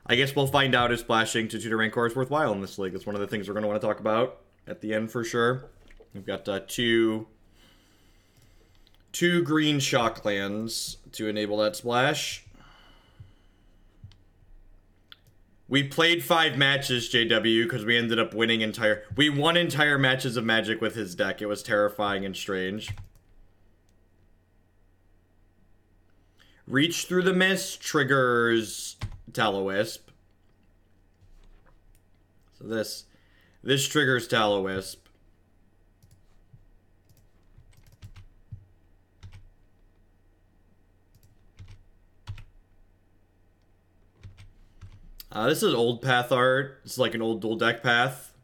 I guess we'll find out if splashing to tutor Rancor is worthwhile in this league. That's one of the things we're going to want to talk about at the end for sure. We've got two green shock lands to enable that splash. We played 5 matches, JW, because we ended up winning we won entire matches of Magic with his deck. It was terrifying and strange. Reach Through the Mist triggers Tallowisp. So this triggers Tallowisp. This is old path art. It's like an old dual deck path.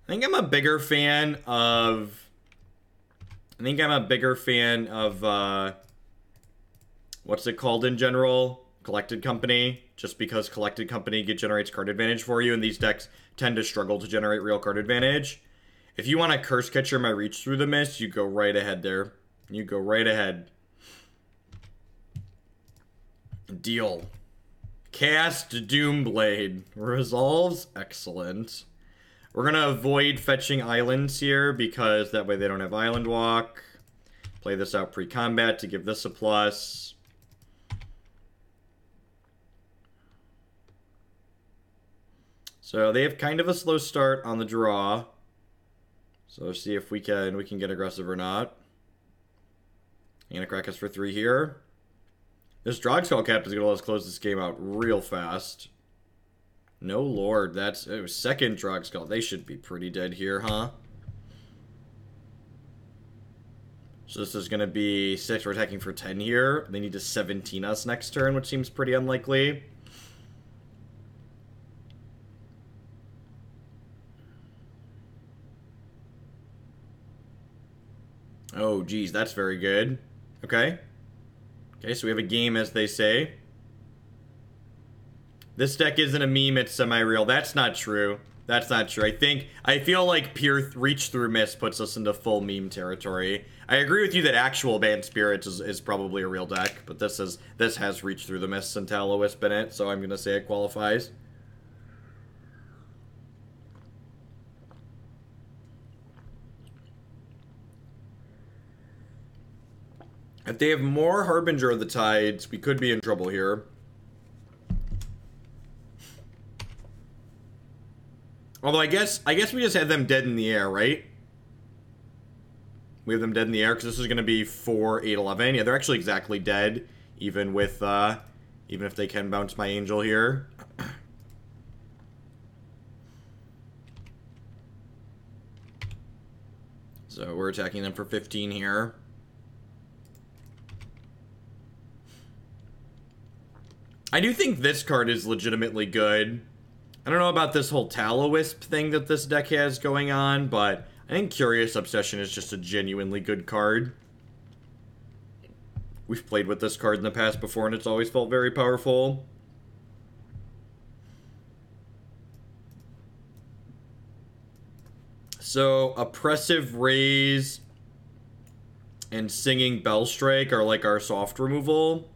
I think I'm a bigger fan of what's it called in general? Collected Company. Just because Collected Company generates card advantage for you, and these decks tend to struggle to generate real card advantage. If you want to Curse Catcher my Reach Through the Mist, you go right ahead there. You go right ahead. Deal. Cast Doomblade. Resolves. Excellent. We're going to avoid fetching islands here because that way they don't have Island Walk. Play this out pre-combat to give this a plus. So they have kind of a slow start on the draw. So let's see if we can get aggressive or not. I'm gonna crack us for 3 here. This Drogskol Captain is gonna let us close this game out real fast. No lord, it was second Drogskol. They should be pretty dead here, huh? So this is gonna be 6. We're attacking for 10 here. They need to 17 us next turn, which seems pretty unlikely. Oh, geez, that's very good. Okay. Okay, so we have a game, as they say. This deck isn't a meme, it's semi-real. That's not true. That's not true. I feel like pure Reach Through Mist puts us into full meme territory. I agree with you that actual Bant Spirits is probably a real deck, but this has Reach Through the Mist and Tallowisp in it, so I'm gonna say it qualifies. If they have more Harbinger of the Tides, we could be in trouble here. Although I guess we just had them dead in the air, right? We have them dead in the air because this is going to be 4, 8, 11. Yeah, they're actually exactly dead, even if they can bounce my Angel here. So we're attacking them for 15 here. I do think this card is legitimately good. I don't know about this whole Tallowisp thing that this deck has going on, but I think Curious Obsession is just a genuinely good card. We've played with this card in the past before, and it's always felt very powerful. So, Oppressive Rays and Singing Bellstrike are like our soft removal.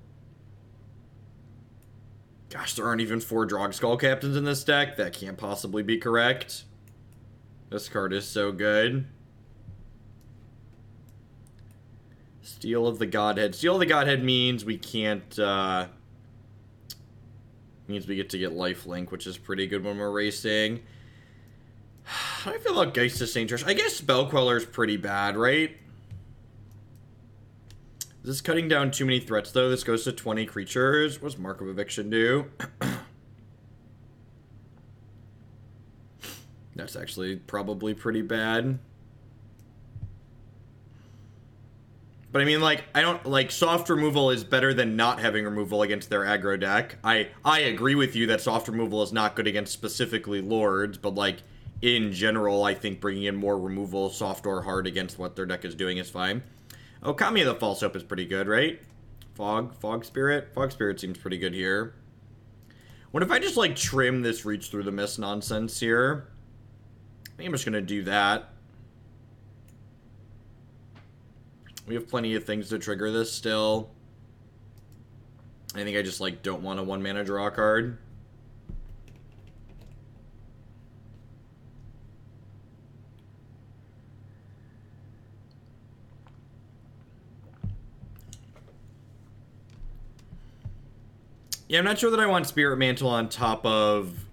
Gosh, there aren't even 4 Drogskol Captains in this deck. That can't possibly be correct. This card is so good. Steel of the Godhead. Steel of the Godhead means we can't, means we get to get lifelink, which is pretty good when we're racing. How do I feel about Geist of St. Trash? I guess Spell Queller is pretty bad, right? Is this cutting down too many threats, though? This goes to 20 creatures. What's Mark of Eviction do? That's actually probably pretty bad. But I mean, like, I don't, like, soft removal is better than not having removal against their aggro deck. I agree with you that soft removal is not good against specifically Lords, but, like, in general, I think bringing in more removal, soft or hard, against what their deck is doing is fine. Oh, Kami of the False Hope is pretty good, right? Fog Spirit? Fog Spirit seems pretty good here. What if I just, like, trim this Reach Through the Mist nonsense here? I think I'm just gonna do that. We have plenty of things to trigger this still. I think I just, like, don't want a 1-mana draw card. Yeah, I'm not sure that I want Spirit Mantle on top of...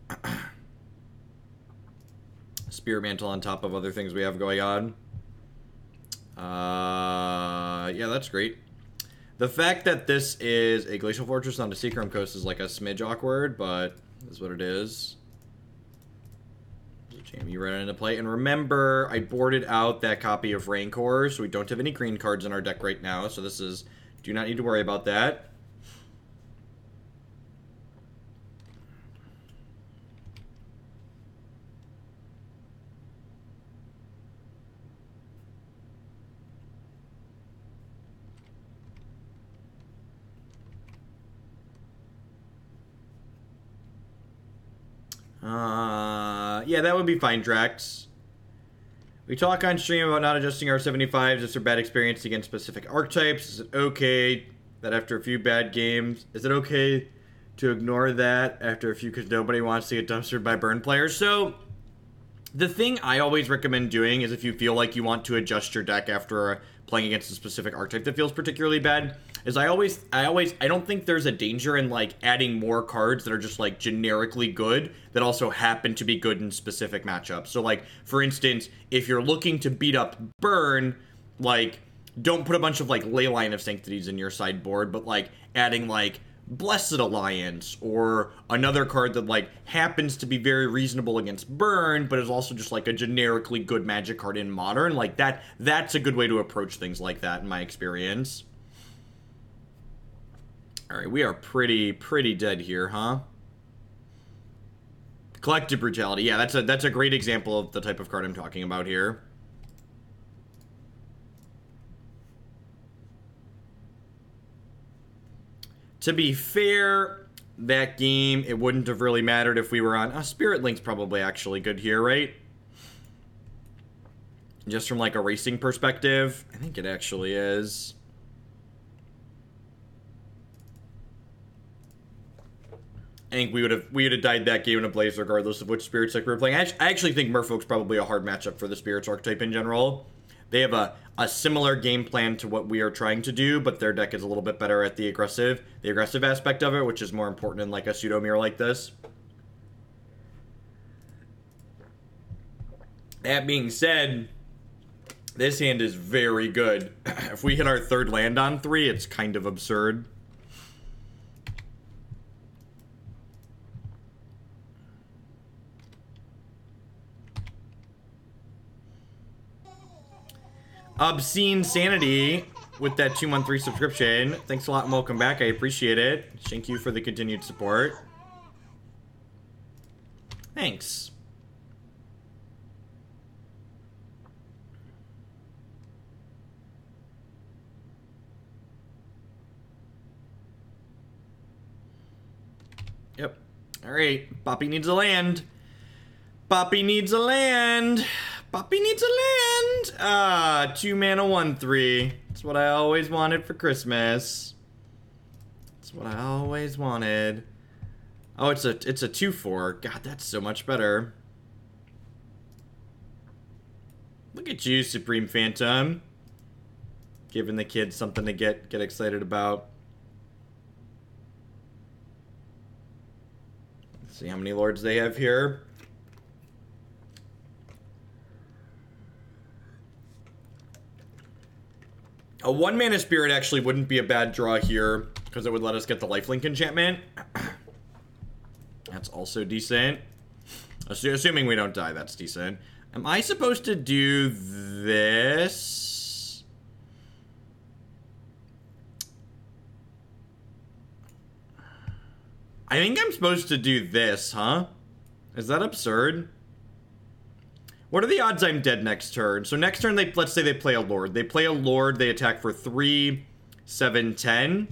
Spirit Mantle on top of other things we have going on. Yeah, that's great. The fact that this is a Glacial Fortress on the Seachrome Coast is like a smidge awkward, but that's what it is. Jam you right into play. And remember, I boarded out that copy of Rancor, so we don't have any green cards in our deck right now, so this is... Do not need to worry about that. Yeah, that would be fine, Drax. We talk on stream about not adjusting our 75s if they're bad experience against specific archetypes. Is it okay that after a few bad games... Is it okay to ignore that after a few because nobody wants to get dumpstered by burn players? So, the thing I always recommend doing is if you feel like you want to adjust your deck after playing against a specific archetype that feels particularly bad, is I don't think there's a danger in, like, adding more cards that are just, like, generically good that also happen to be good in specific matchups. So, like, for instance, if you're looking to beat up Burn, like, don't put a bunch of, like, Leyline of Sanctities in your sideboard, but, like, adding, like, Blessed Alliance, or another card that, like, happens to be very reasonable against Burn, but is also just, like, a generically good Magic card in Modern. Like, that's a good way to approach things like that, in my experience. Alright, we are pretty dead here, huh? Collective Brutality. Yeah, that's a great example of the type of card I'm talking about here. To be fair, that game, it wouldn't have really mattered if we were on... Spirit Link's probably actually good here, right? Just from, like, a racing perspective. I think it actually is. I think we would have died that game in a blaze regardless of which Spirits deck we were playing. I actually think Merfolk's probably a hard matchup for the Spirits archetype in general. They have a similar game plan to what we are trying to do, but their deck is a little bit better at the aggressive aspect of it, which is more important in, like, a pseudo mirror like this. That being said, this hand is very good. If we hit our third land on 3, it's kind of absurd. Obscene Sanity with that 2-month resubscription. Thanks a lot and welcome back. I appreciate it. Thank you for the continued support. Thanks. Yep. All right. Boppy needs a land. Boppy needs a land. Boppy needs a land! 2-mana 1/3. That's what I always wanted for Christmas. That's what I always wanted. Oh, it's a 2/4. God, that's so much better. Look at you, Supreme Phantom. Giving the kids something to get excited about. Let's see how many lords they have here. A 1-mana Spirit actually wouldn't be a bad draw here, because it would let us get the lifelink enchantment. That's also decent. Assuming we don't die, that's decent. Am I supposed to do this? I think I'm supposed to do this, huh? Is that absurd? What are the odds I'm dead next turn? So next turn, let's say they play a Lord. They play a Lord, they attack for 3, 7, 10.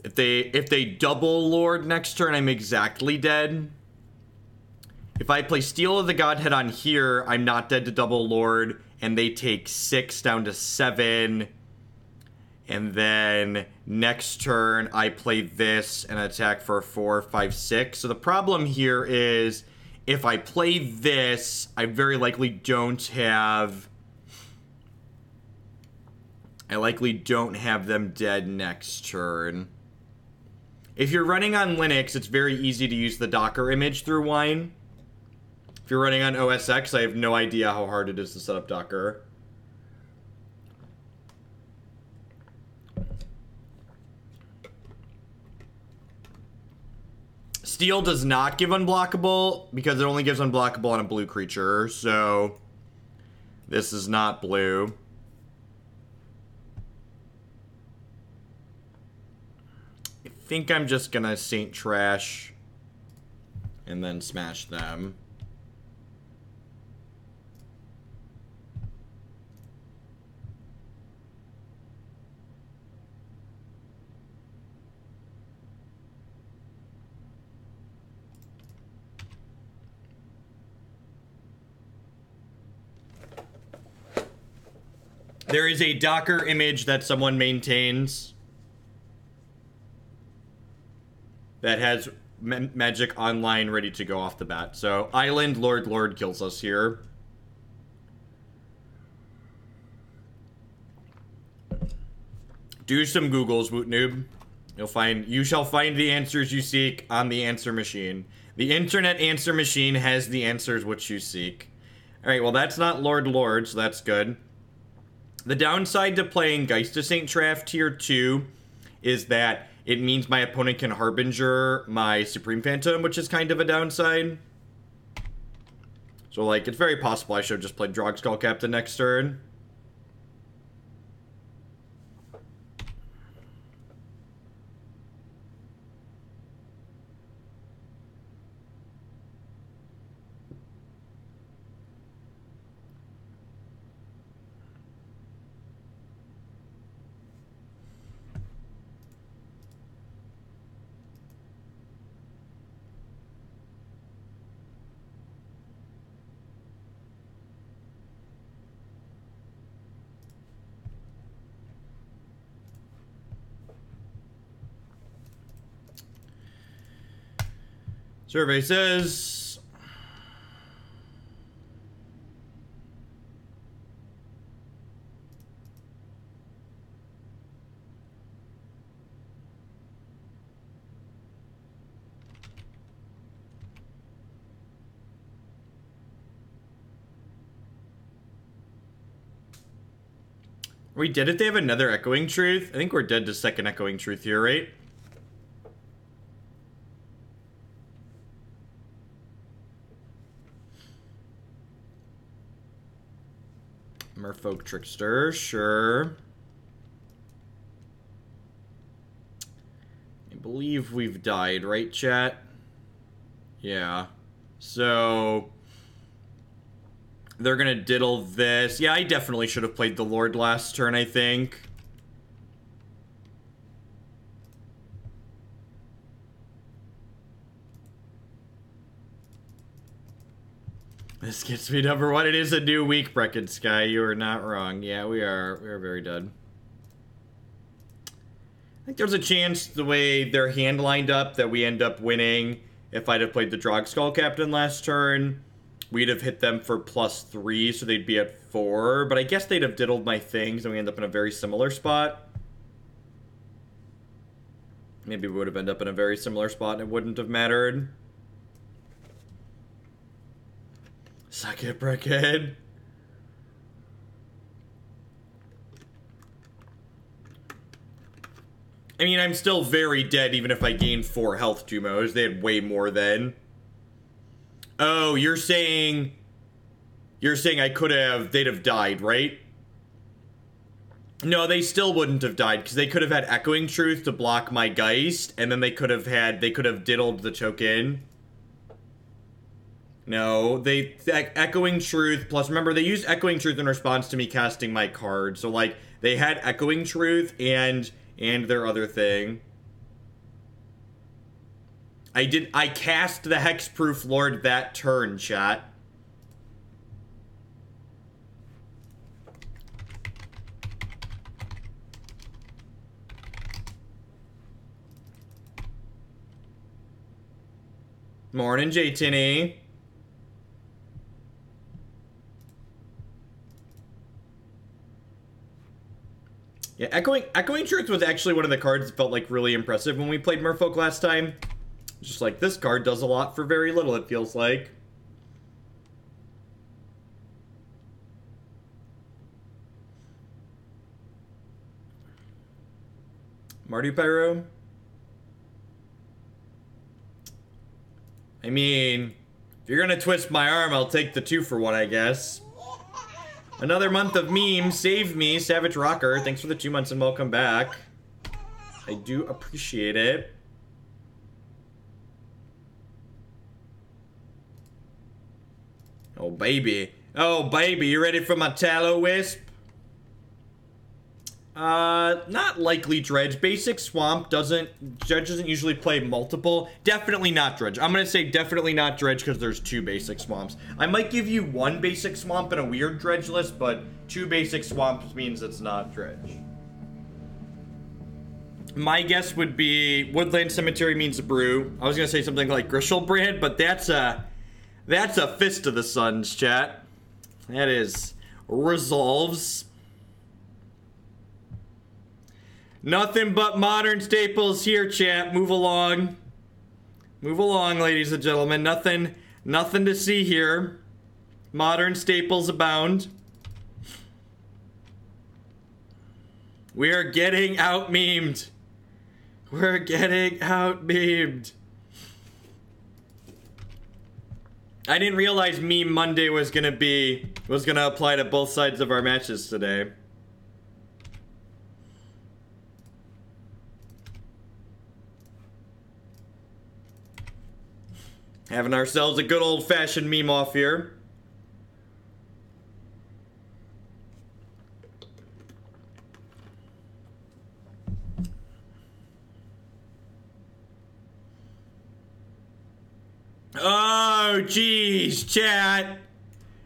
If they double Lord next turn, I'm exactly dead. If I play Steel of the Godhead on here, I'm not dead to double Lord, and they take 6 down to 7. And then next turn, I play this and attack for 4, 5, 6. So the problem here is, if I play this, I very likely don't have... I likely don't have them dead next turn. If you're running on Linux, it's very easy to use the Docker image through Wine. If you're running on OS X, I have no idea how hard it is to set up Docker. Steel does not give unblockable, because it only gives unblockable on a blue creature, so this is not blue. I think I'm just gonna Saint Trash and then smash them. There is a Docker image that someone maintains that has Magic Online ready to go off the bat. So, Island Lord kills us here. Do some Googles, Woot Noob. You shall find the answers you seek on the answer machine. The internet answer machine has the answers which you seek. Alright, well that's not Lord, so that's good. The downside to playing Geist of St. Traft tier 2 is that it means my opponent can Harbinger my Supreme Phantom, which is kind of a downside. So, like, it's very possible I should have just played Drogskol Captain next turn. Survey says... Are we dead if they have another Echoing Truth? I think we're dead to second Echoing Truth here, right? Merfolk Trickster, sure. I believe we've died, right, chat? Yeah. So... they're gonna diddle this. Yeah, I definitely should have played the Lord last turn, I think. This gets me number one. It is a new week, Brecken Sky. You are not wrong. Yeah, we are very dead. I think there's a chance the way their hand lined up that we end up winning. If I'd have played the Drogskol Captain last turn, we'd have hit them for +3, so they'd be at 4. But I guess they'd have diddled my things, and we end up in a very similar spot. Maybe we would have ended up in a very similar spot, and it wouldn't have mattered. Suck it, Brecken. I mean, I'm still very dead even if I gained 4 health, Tumos. They had way more then. Oh, you're saying I could have... they'd have died, right? No, they still wouldn't have died, because they could have had Echoing Truth to block my Geist, and then they could have diddled the token. No, Echoing Truth, plus remember, they used Echoing Truth in response to me casting my card, so, like, they had Echoing Truth and their other thing. I cast the Hexproof Lord that turn, chat. Morning, J-Tinny. Yeah, Echoing Truth was actually one of the cards that felt like really impressive when we played Merfolk last time. Just like, this card does a lot for very little, it feels like. Martyr Pyro? I mean, if you're gonna twist my arm, I'll take the 2-for-1, I guess. Another month of memes. Save me, Savage Rocker. Thanks for the 2 months and welcome back. I do appreciate it. Oh, baby. Oh, baby. You ready for my Tallowisp? Not likely Dredge. Basic Swamp Dredge doesn't usually play multiple. Definitely not Dredge. I'm gonna say definitely not Dredge because there's 2 basic swamps. I might give you 1 basic swamp in a weird Dredge list, but 2 basic swamps means it's not Dredge. My guess would be Woodland Cemetery means Brew. I was gonna say something like Grishelbrand, but that's a Fist of the Suns, chat. That is Resolves. Nothing but modern staples here, chat. Move along. Move along, ladies and gentlemen. Nothing to see here. Modern staples abound. We are getting out-memed. We're getting out-memed. I didn't realize Meme Monday was gonna apply to both sides of our matches today. Having ourselves a good old-fashioned meme off here. Oh, jeez, chat.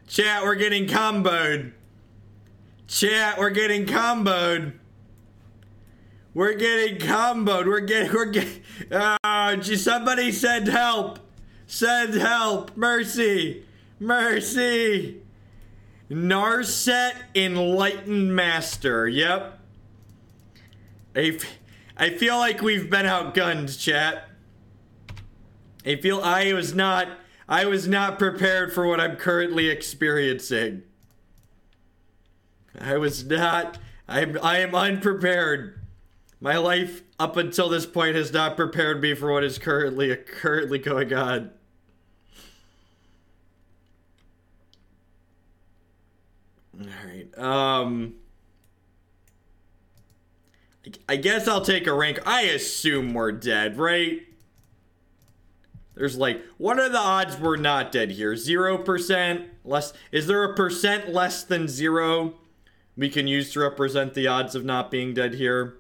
Chat, we're getting comboed. Chat, we're getting comboed. We're getting comboed. We're getting, oh, geez, somebody send help. Send help! Mercy! Mercy! Narset Enlightened Master. Yep. I feel like we've been outgunned, chat. I was not prepared for what I'm currently experiencing. I am unprepared. My life up until this point has not prepared me for what is currently going on. Alright, I guess I'll take a rank. I assume we're dead, right? There's like, what are the odds we're not dead here? 0%? Less? Is there a percent less than 0 we can use to represent the odds of not being dead here?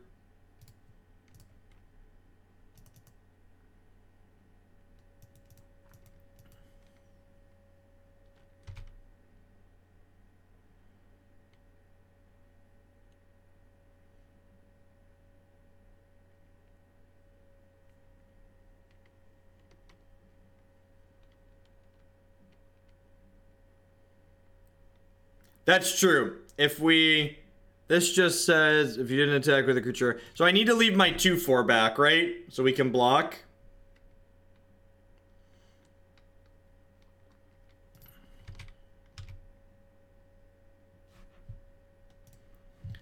That's true. This just says, if you didn't attack with a creature. So I need to leave my 2/4 back, right? So we can block.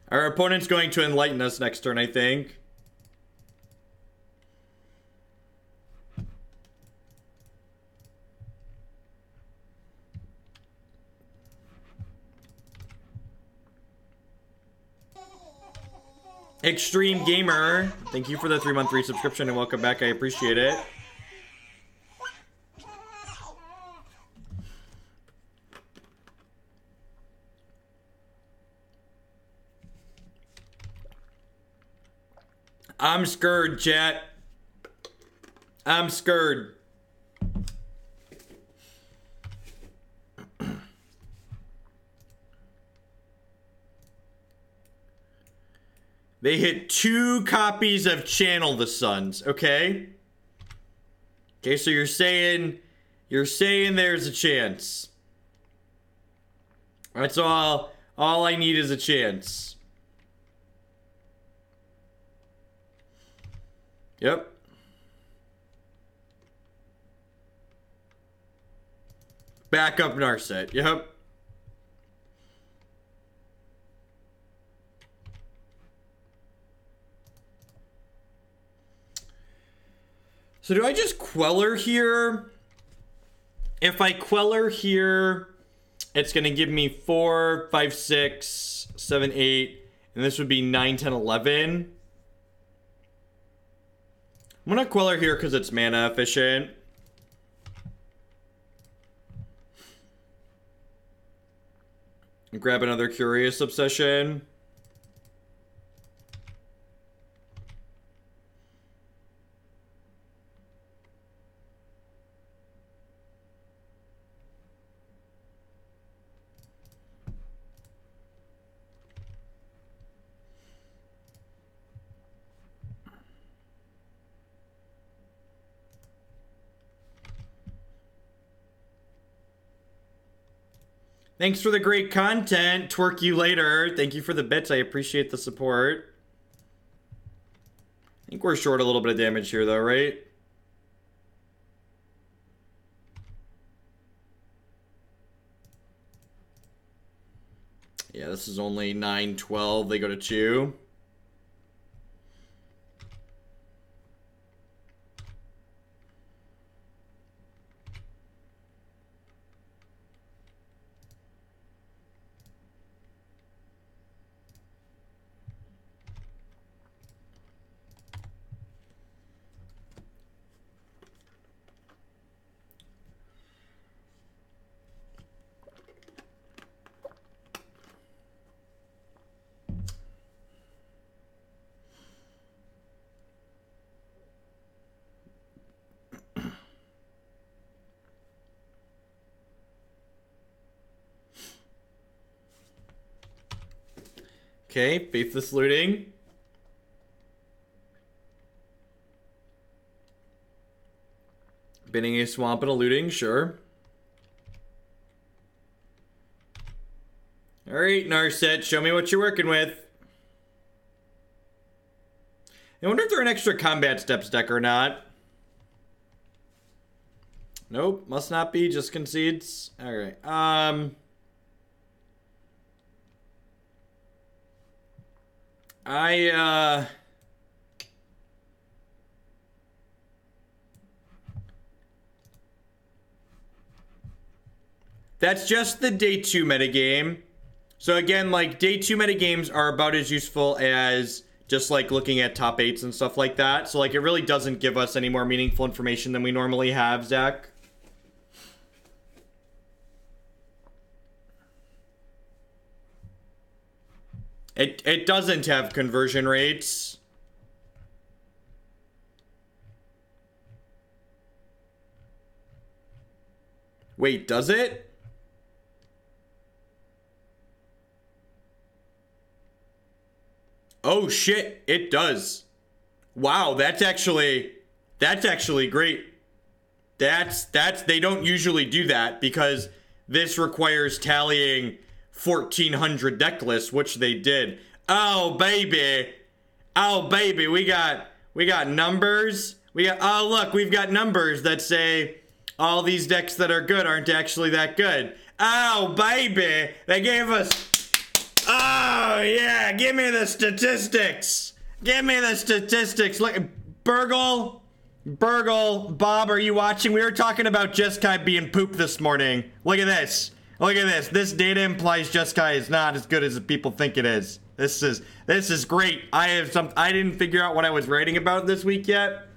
Our opponent's going to enlighten us next turn, I think. Extreme Gamer, thank you for the 3-month resubscription and welcome back. I appreciate it. I'm scared, chat. I'm scared. They hit 2 copies of Channel the Suns, okay? Okay, so you're saying there's a chance. That's all I need is a chance. Yep. Backup Narset, yep. So do I just Queller here? If I Queller here, it's going to give me 4, 5, 6, 7, 8. And this would be 9, 10, 11. I'm going to Queller here because it's mana efficient. Grab another Curious Obsession. Thanks for the great content. Twerk you later. Thank you for the bits. I appreciate the support. I think we're short a little bit of damage here, though, right? Yeah, this is only 9, 12. They go to 2. Okay, Faithless Looting. Binning a Swamp and a Looting, sure. Alright, Narset, show me what you're working with. I wonder if they're an extra Combat Steps deck or not. Nope, must not be, just concedes. Alright, that's just the day 2 metagame. So again, like, day 2 metagames are about as useful as just like looking at top 8s and stuff like that. So like, it really doesn't give us any more meaningful information than we normally have, Zach. It doesn't have conversion rates. Wait, does it? Oh shit, it does. Wow, that's actually great. They don't usually do that because this requires tallying 1,400 deck lists, which they did. Oh baby, we got numbers. Oh look, we've got numbers that say all these decks that are good aren't actually that good. Oh baby, they gave us. Oh yeah, give me the statistics. Give me the statistics. Look, Burgle, Bob, are you watching? We were talking about Jeskai being poop this morning. Look at this. Look at this. This data implies Jeskai is not as good as people think it is. This is great. I didn't figure out what I was writing about this week yet,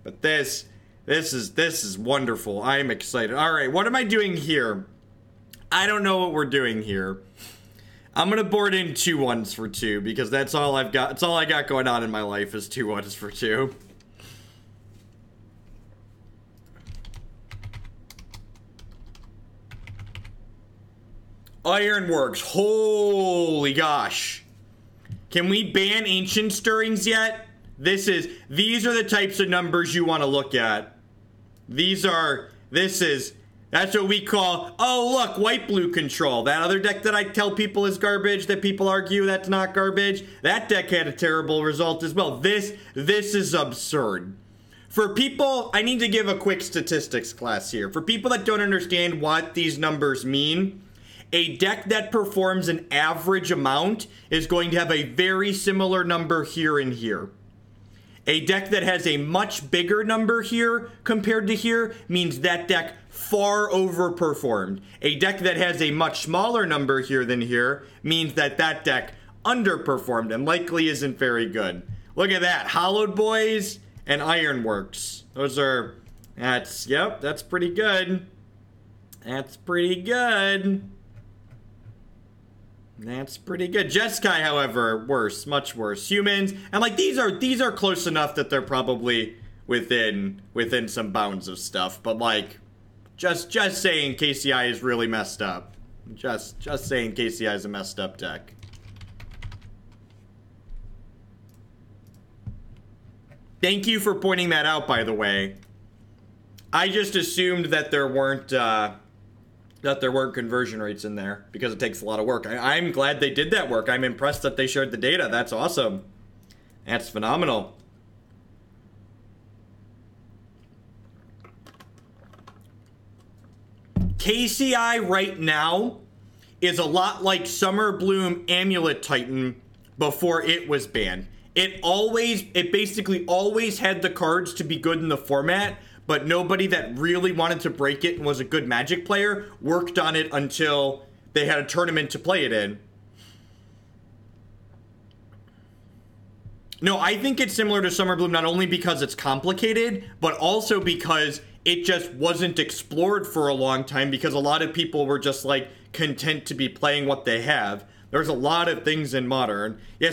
but this is wonderful. I am excited. All right, what am I doing here? I don't know what we're doing here. I'm gonna board in 2 1s for 2 because that's all I've got. That's all I got going on in my life is 2 1s for 2. Ironworks. Holy gosh. Can we ban Ancient Stirrings yet? These are the types of numbers you want to look at. That's what we call, oh look, white-blue control. That other deck that I tell people is garbage, that people argue that's not garbage, that deck had a terrible result as well. This is absurd. For people, I need to give a quick statistics class here. For people that don't understand what these numbers mean, a deck that performs an average amount is going to have a very similar number here and here. A deck that has a much bigger number here compared to here means that deck far overperformed. A deck that has a much smaller number here than here means that that deck underperformed and likely isn't very good. Look at that. Hallowed Boys and Ironworks. That's pretty good. That's pretty good. That's pretty good. Jeskai, however, worse, much worse. Humans, and like these are close enough that they're probably within some bounds of stuff. But like, just saying KCI is really messed up. Just saying KCI is a messed up deck. Thank you for pointing that out, by the way. I just assumed that there weren't conversion rates in there because it takes a lot of work. I'm glad they did that work. I'm impressed that they shared the data. That's awesome. That's phenomenal. KCI right now is a lot like Summer Bloom Amulet Titan before it was banned. It basically always had the cards to be good in the format, but nobody that really wanted to break it and was a good Magic player worked on it until they had a tournament to play it in. No, I think it's similar to Summer Bloom not only because it's complicated, but also because it just wasn't explored for a long time because a lot of people were just like content to be playing what they have. There's a lot of things in Modern. Yeah,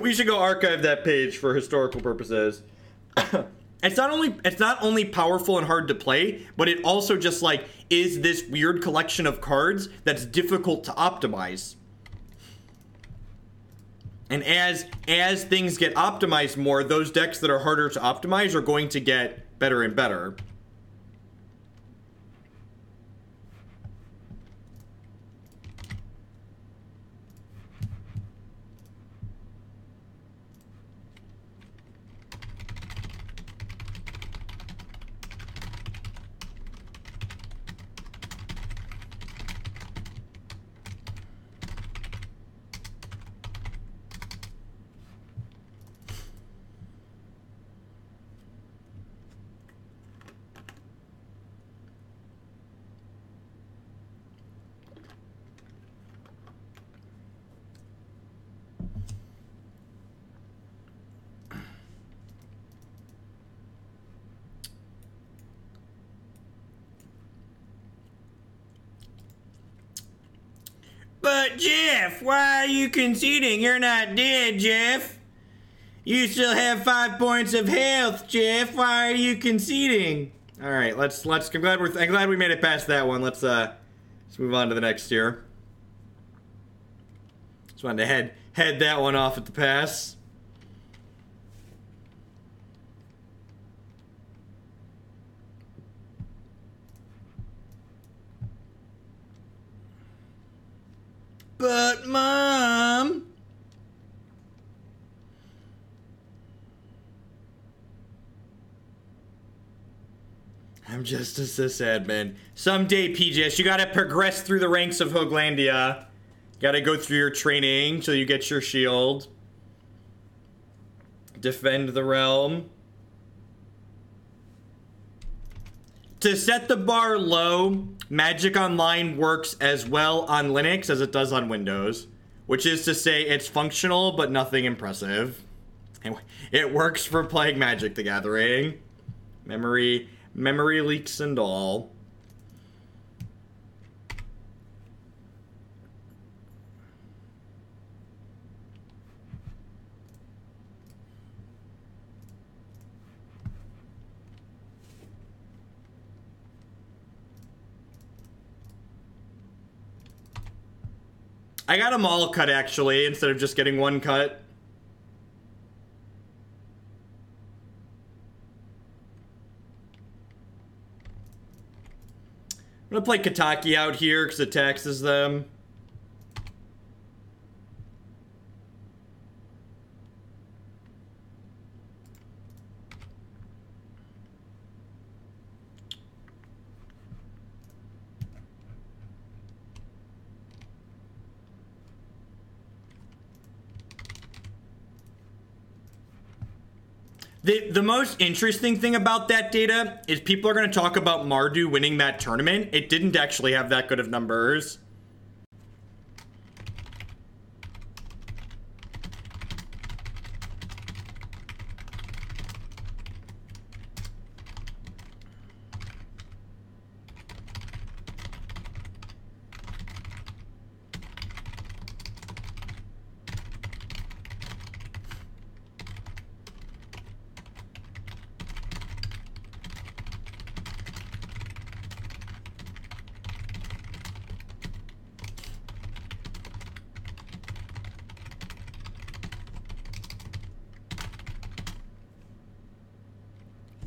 we should go archive that page for historical purposes. It's not only powerful and hard to play, but it also just like is this weird collection of cards that's difficult to optimize. And as things get optimized more, those decks that are harder to optimize are going to get better and better. But Jeff, why are you conceding? You're not dead, Jeff. You still have 5 points of health, Jeff. Why are you conceding? All right, let's. I'm glad we made it past that one. Let's move on to the next here. Just wanted to head that one off at the pass. But, Mom... I'm just a sysadmin. Someday, PJS, you gotta progress through the ranks of Hoaglandia. Gotta go through your training till you get your shield. Defend the realm. To set the bar low, Magic Online works as well on Linux as it does on Windows, which is to say it's functional but nothing impressive. It works for playing Magic the Gathering. Memory leaks and all. I got them all cut, actually, instead of just getting one cut. I'm gonna play Kataki out here because it taxes them. The most interesting thing about that data is people are going to talk about Mardu winning that tournament. It didn't actually have that good of numbers.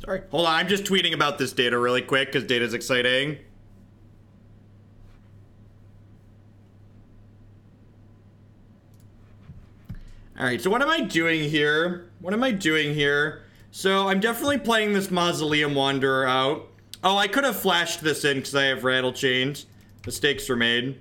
Sorry. Hold on, I'm just tweeting about this data really quick because data's exciting. Alright, so what am I doing here? What am I doing here? So I'm definitely playing this Mausoleum Wanderer out. Oh, I could have flashed this in because I have Rattlechains. Mistakes were made.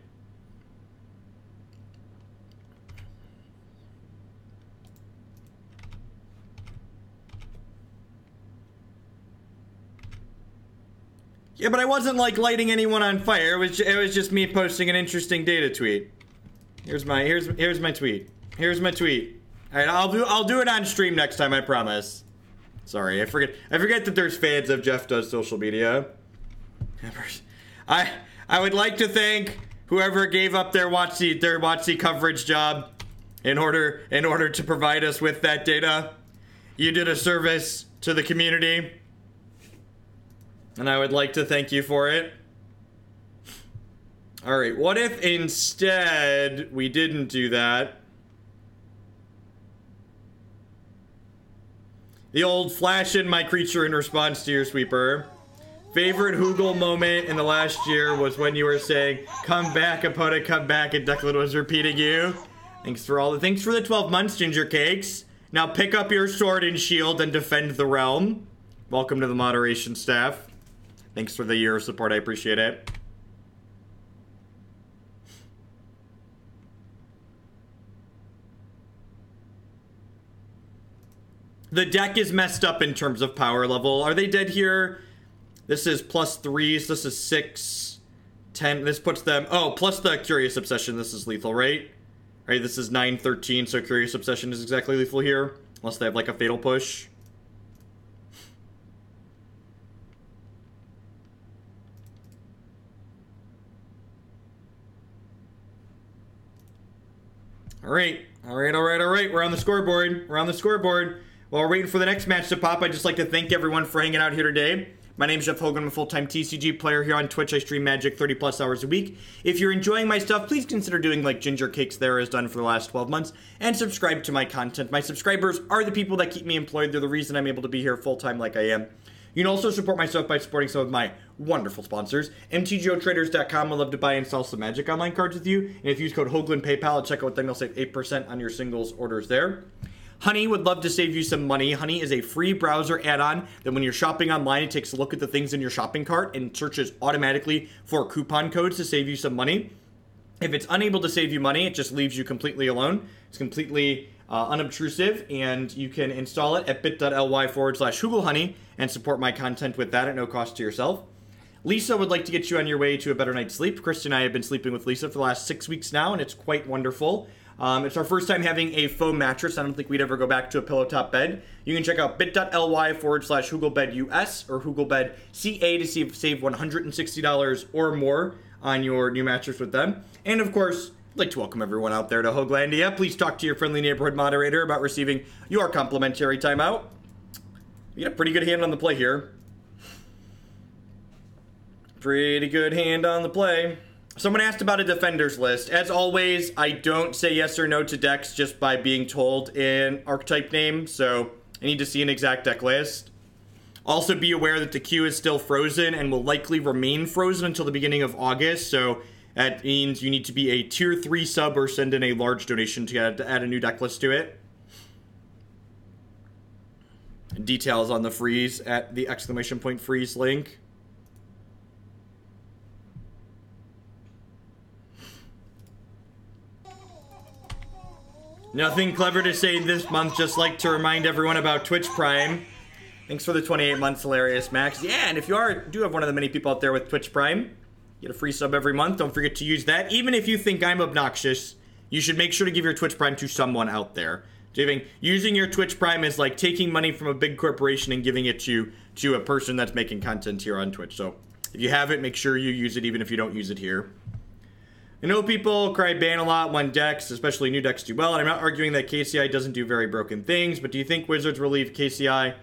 Yeah, but I wasn't like lighting anyone on fire. It was just me posting an interesting data tweet. Here's my tweet. Here's my tweet. All right, I'll do it on stream next time, I promise. Sorry, I forget that there's fans of Jeff Does social media. I would like to thank whoever gave up their WotC coverage job in order to provide us with that data. You did a service to the community. And I would like to thank you for it. Alright, what if instead we didn't do that? The old flash in my creature in response to your sweeper. Favorite Hoogle moment in the last year was when you were saying, "Come back, opponent, come back," and Declan was repeating you. Thanks for the 12 months, Ginger Cakes. Now pick up your sword and shield and defend the realm. Welcome to the moderation staff. Thanks for the year of support, I appreciate it. The deck is messed up in terms of power level. Are they dead here? This is +3s, this is 6, 10. This puts them, oh, plus the Curious Obsession, this is lethal, right? Right, this is 9, 13, so Curious Obsession is exactly lethal here. Unless they have like a Fatal Push. Alright, we're on the scoreboard. While we're waiting for the next match to pop, I'd just like to thank everyone for hanging out here today. My name's Jeff Hogan. I'm a full-time TCG player here on Twitch. I stream Magic 30+ hours a week. If you're enjoying my stuff, please consider doing like Ginger Cakes there has done for the last 12 months, and subscribe to my content. My subscribers are the people that keep me employed. They're the reason I'm able to be here full-time like I am. You can also support myself by supporting some of my wonderful sponsors. MTGOtraders.com would love to buy and sell some Magic Online cards with you. And if you use code Hoagland PayPal at checkout, then you'll save 8% on your singles orders there. Honey would love to save you some money. Honey is a free browser add-on that when you're shopping online, it takes a look at the things in your shopping cart and searches automatically for coupon codes to save you some money. If it's unable to save you money, it just leaves you completely alone. It's completely unobtrusive, and you can install it at bit.ly/HoogleHoney and support my content with that at no cost to yourself. Lisa would like to get you on your way to a better night's sleep. Kristen and I have been sleeping with Lisa for the last 6 weeks now, and it's quite wonderful. It's our first time having a foam mattress. I don't think we'd ever go back to a pillow top bed. You can check out bit.ly/HoogleBedUS or HoogleBedCA to save $160 or more on your new mattress with them. And of course, I'd like to welcome everyone out there to Hoaglandia. Please talk to your friendly neighborhood moderator about receiving your complimentary timeout. We got a pretty good hand on the play here. Pretty good hand on the play. Someone asked about a defenders list. As always, I don't say yes or no to decks just by being told an archetype name, so I need to see an exact deck list. Also be aware that the queue is still frozen and will likely remain frozen until the beginning of August, so that means you need to be a tier 3 sub or send in a large donation to add a new deck list to it. Details on the freeze at the !freeze link. Nothing clever to say this month, just like to remind everyone about Twitch Prime. Thanks for the 28 months, Hilarious Max. Yeah, and if you do have one of the many people out there with Twitch Prime, get a free sub every month. Don't forget to use that. Even if you think I'm obnoxious, you should make sure to give your Twitch Prime to someone out there. Using your Twitch Prime is like taking money from a big corporation and giving it to a person that's making content here on Twitch. So if you have it, make sure you use it even if you don't use it here. I know people cry ban a lot when decks, especially new decks, do well, and I'm not arguing that KCI doesn't do very broken things, but do you think Wizards will leave KCI?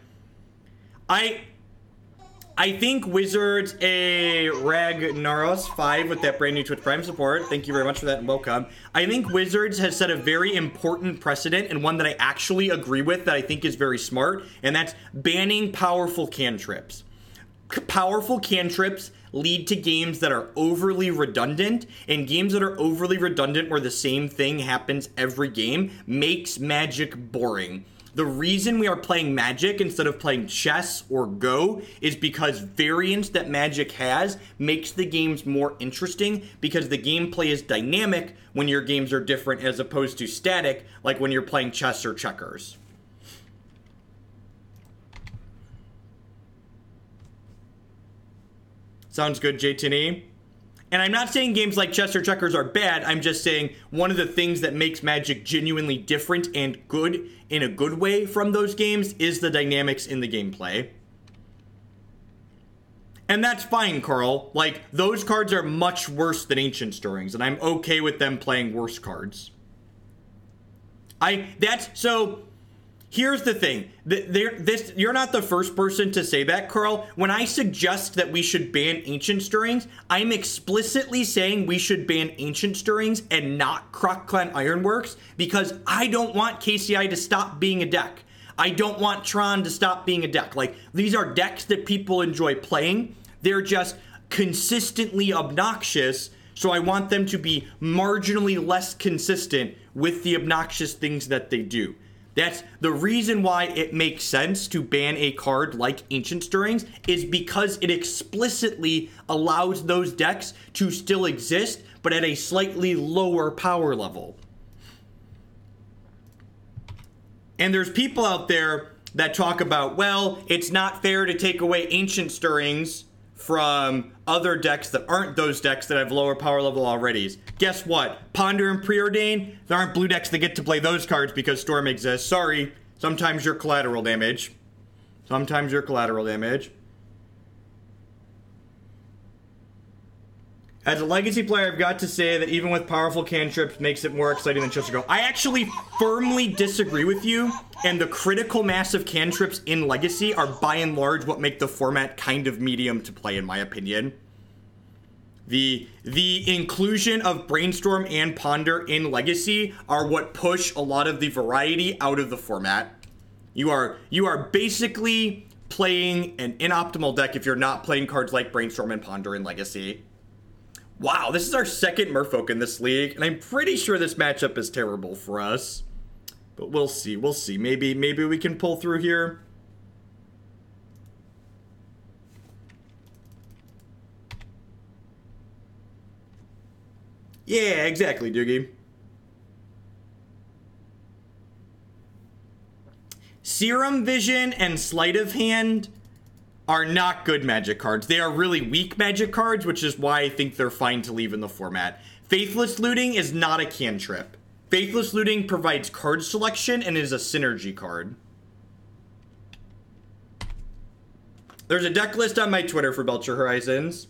I think Wizards a Ragnaros 5 with that brand new Twitch Prime support. Thank you very much for that and welcome. I think Wizards has set a very important precedent and one that I actually agree with that I think is very smart, and that's banning powerful cantrips. Powerful cantrips lead to games that are overly redundant, and games that are overly redundant where the same thing happens every game makes Magic boring. The reason we are playing Magic instead of playing chess or Go is because variance that Magic has makes the games more interesting, because the gameplay is dynamic when your games are different as opposed to static, like when you're playing chess or checkers. Sounds good, JTNE. And I'm not saying games like chess or checkers are bad. I'm just saying one of the things that makes Magic genuinely different and good in a good way from those games is the dynamics in the gameplay. And that's fine, Carl. Like, those cards are much worse than Ancient Stirrings, and I'm okay with them playing worse cards. So here's the thing. You're not the first person to say that, Carl. When I suggest that we should ban Ancient Stirrings, I'm explicitly saying we should ban Ancient Stirrings and not Croc Clan Ironworks, because I don't want KCI to stop being a deck. I don't want Tron to stop being a deck. Like, these are decks that people enjoy playing. They're just consistently obnoxious, so I want them to be marginally less consistent with the obnoxious things that they do. That's the reason why it makes sense to ban a card like Ancient Stirrings, is because it explicitly allows those decks to still exist, but at a slightly lower power level. And there's people out there that talk about, well, it's not fair to take away Ancient Stirrings from other decks that aren't those decks that have lower power level already. Guess what? Ponder and Preordain, there aren't blue decks that get to play those cards because Storm exists. Sorry. Sometimes you're collateral damage. Sometimes you're collateral damage. As a Legacy player, I've got to say that even with powerful cantrips makes it more exciting than Chester Go. I actually firmly disagree with you, and the critical mass of cantrips in Legacy are by and large what make the format kind of medium to play, in my opinion. The inclusion of Brainstorm and Ponder in Legacy are what push a lot of the variety out of the format. You are basically playing an inoptimal deck if you're not playing cards like Brainstorm and Ponder in Legacy. Wow, this is our second Merfolk in this league, and I'm pretty sure this matchup is terrible for us. But we'll see, we'll see. Maybe we can pull through here. Yeah, exactly, Doogie. Serum Vision and Sleight of Hand are not good Magic cards. They are really weak Magic cards, which is why I think they're fine to leave in the format. Faithless Looting is not a cantrip. Faithless Looting provides card selection and is a synergy card. There's a deck list on my Twitter for Belcher Horizons.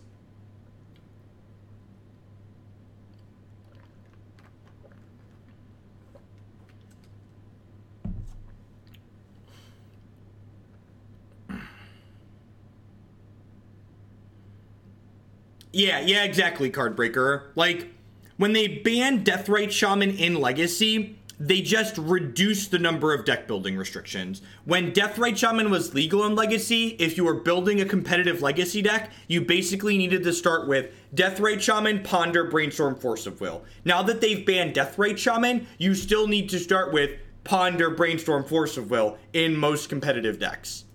Yeah, exactly, Cardbreaker. Like, when they banned Deathrite Shaman in Legacy, they just reduced the number of deck building restrictions. When Deathrite Shaman was legal in Legacy, if you were building a competitive Legacy deck, you basically needed to start with Deathrite Shaman, Ponder, Brainstorm, Force of Will. Now that they've banned Deathrite Shaman, you still need to start with Ponder, Brainstorm, Force of Will in most competitive decks.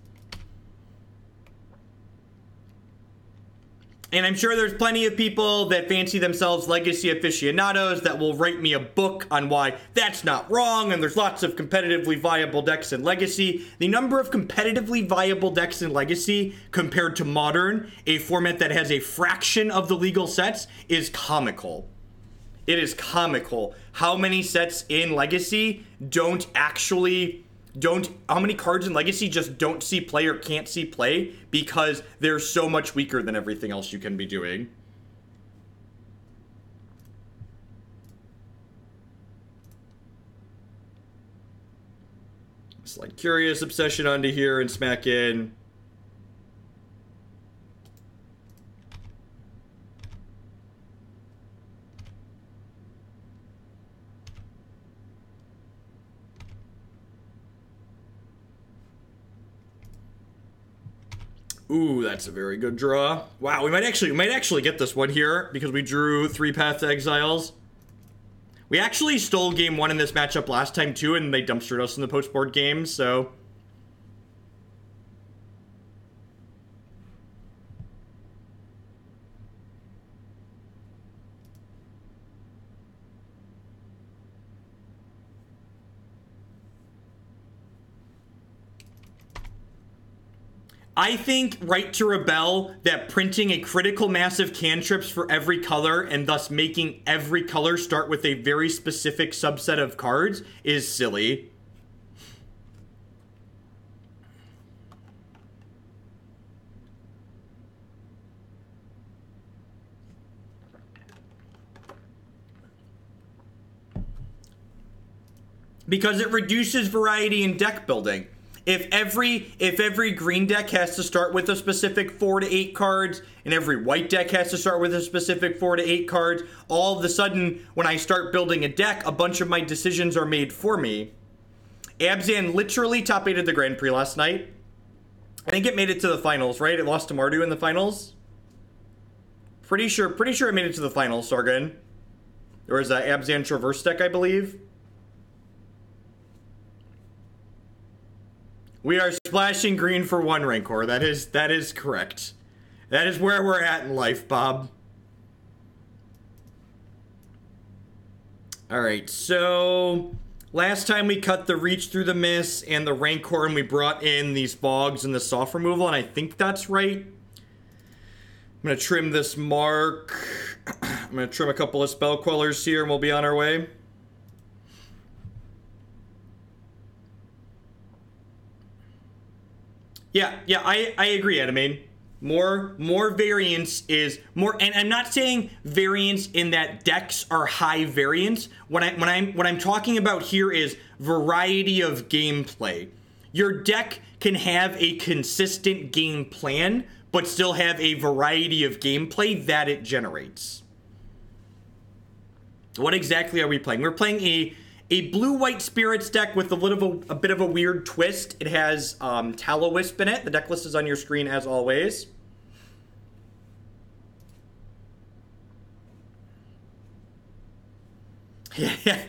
And I'm sure there's plenty of people that fancy themselves legacy aficionados that will write me a book on why that's not wrong, and there's lots of competitively viable decks in Legacy. The number of competitively viable decks in Legacy compared to Modern, a format that has a fraction of the legal sets, is comical. It is comical how many sets in Legacy how many cards in Legacy just don't see play or can't see play because they're so much weaker than everything else you can be doing. Slide Curious Obsession onto here and smack in. Ooh, that's a very good draw. Wow, we might actually get this one here because we drew 3 Path to Exiles. We actually stole game 1 in this matchup last time too, and they dumpstered us in the post-board game, so... I think Right to Rebel, that printing a critical mass of cantrips for every color and thus making every color start with a very specific subset of cards is silly. Because it reduces variety in deck building. If every green deck has to start with a specific 4 to 8 cards, and every white deck has to start with a specific 4 to 8 cards, all of a sudden, when I start building a deck, a bunch of my decisions are made for me. Abzan literally top-8'd the Grand Prix last night. I think it made it to the finals, right? It lost to Martyr in the finals. Pretty sure it made it to the finals, Sargon. There was a Abzan Traverse deck, I believe. We are splashing green for 1 Rancor. That is correct. That is where we're at in life, Bob. Alright, so... last time we cut the Reach Through the Mist and the Rancor, and we brought in these Fogs and the Soft Removal, and I think that's right. I'm going to trim this Mark. I'm going to trim a couple of Spell Quellers here, and we'll be on our way. Yeah, I agree, Anime. More variance is more, and I'm not saying variance in that decks are high variance. What I'm talking about here is variety of gameplay. Your deck can have a consistent game plan, but still have a variety of gameplay that it generates. What exactly are we playing? We're playing a blue-white spirits deck with a bit of a weird twist. It has Tallowisp in it. The deck list is on your screen as always. Yeah,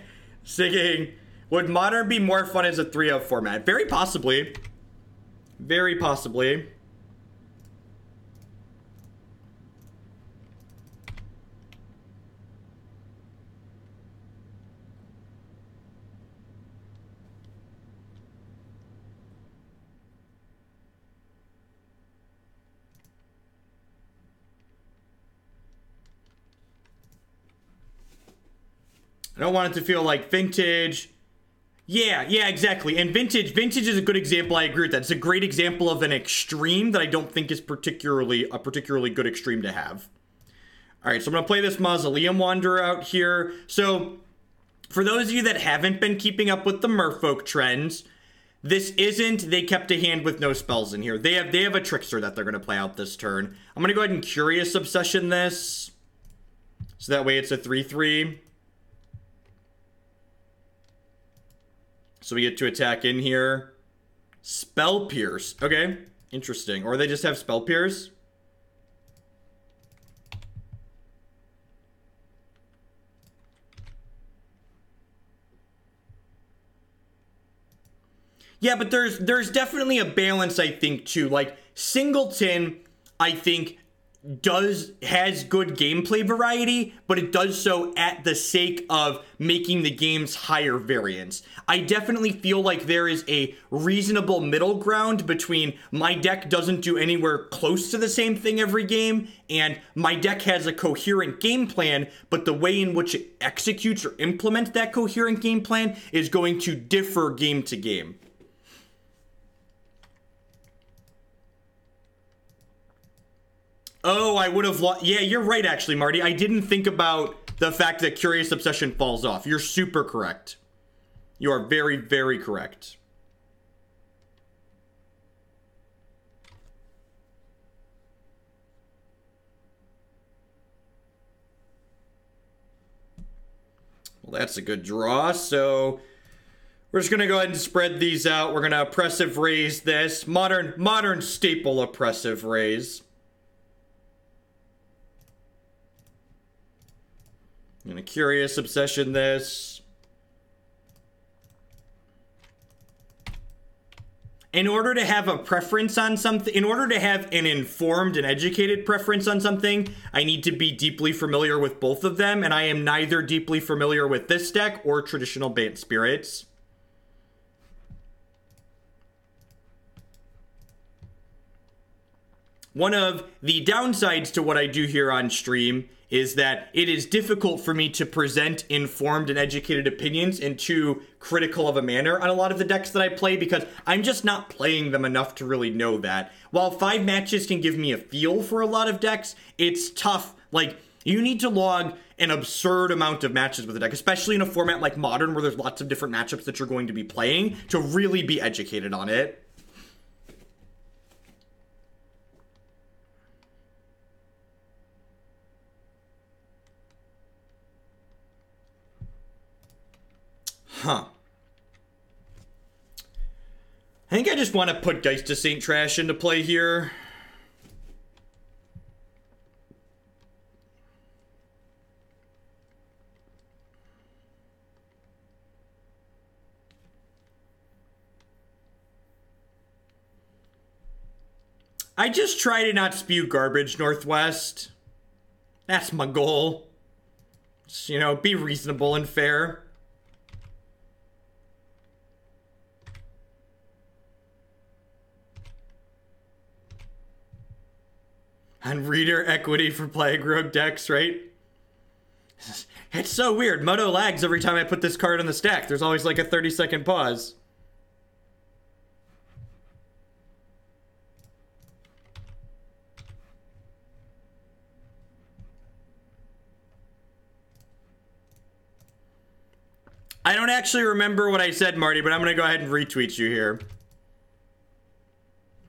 singing. Would Modern be more fun as a 3-of format? Very possibly. Very possibly. I don't want it to feel like Vintage. Yeah, exactly. And Vintage is a good example. I agree with that. It's a great example of an extreme that I don't think is a particularly good extreme to have. All right, so I'm going to play this Mausoleum Wanderer out here. So, for those of you that haven't been keeping up with the Merfolk trends, this isn't they kept a hand with no spells in here. They have a trickster that they're going to play out this turn. I'm going to go ahead and Curious Obsession this. So that way it's a 3/3. So we get to attack in here. Spell Pierce. Okay, interesting. Or they just have Spell Pierce. Yeah, but there's definitely a balance, I think, too. Like, Singleton, I think, has good gameplay variety, but it does so at the sake of making the game's higher variance. I definitely feel like there is a reasonable middle ground between my deck doesn't do anywhere close to the same thing every game, and my deck has a coherent game plan, but the way in which it executes or implements that coherent game plan is going to differ game to game. Oh, I would have lost. Yeah, you're right, actually, Marty. I didn't think about the fact that Curious Obsession falls off. You're super correct. You are very, very correct. Well, that's a good draw. So we're just going to go ahead and spread these out. We're going to Oppressive Rays this. Modern staple Oppressive Rays. I'm going to Curious Obsession this. In order to have a preference on something, in order to have an informed and educated preference on something, I need to be deeply familiar with both of them, and I am neither deeply familiar with this deck or traditional Bant spirits. One of the downsides to what I do here on stream is that it is difficult for me to present informed and educated opinions in too critical of a manner on a lot of the decks that I play, because I'm just not playing them enough to really know that. While 5 matches can give me a feel for a lot of decks, it's tough. Like, you need to log an absurd amount of matches with a deck, especially in a format like Modern where there's lots of different matchups that you're going to be playing, to really be educated on it. Huh. I think I just want to put Geist of Saint Trash into play here. I just try to not spew garbage, Northwest. That's my goal. Just, you know, be reasonable and fair. On reader equity for Plague Rogue decks, right? It's so weird. Moto lags every time I put this card on the stack. There's always like a 30-second pause. I don't actually remember what I said, Marty, but I'm going to go ahead and retweet you here.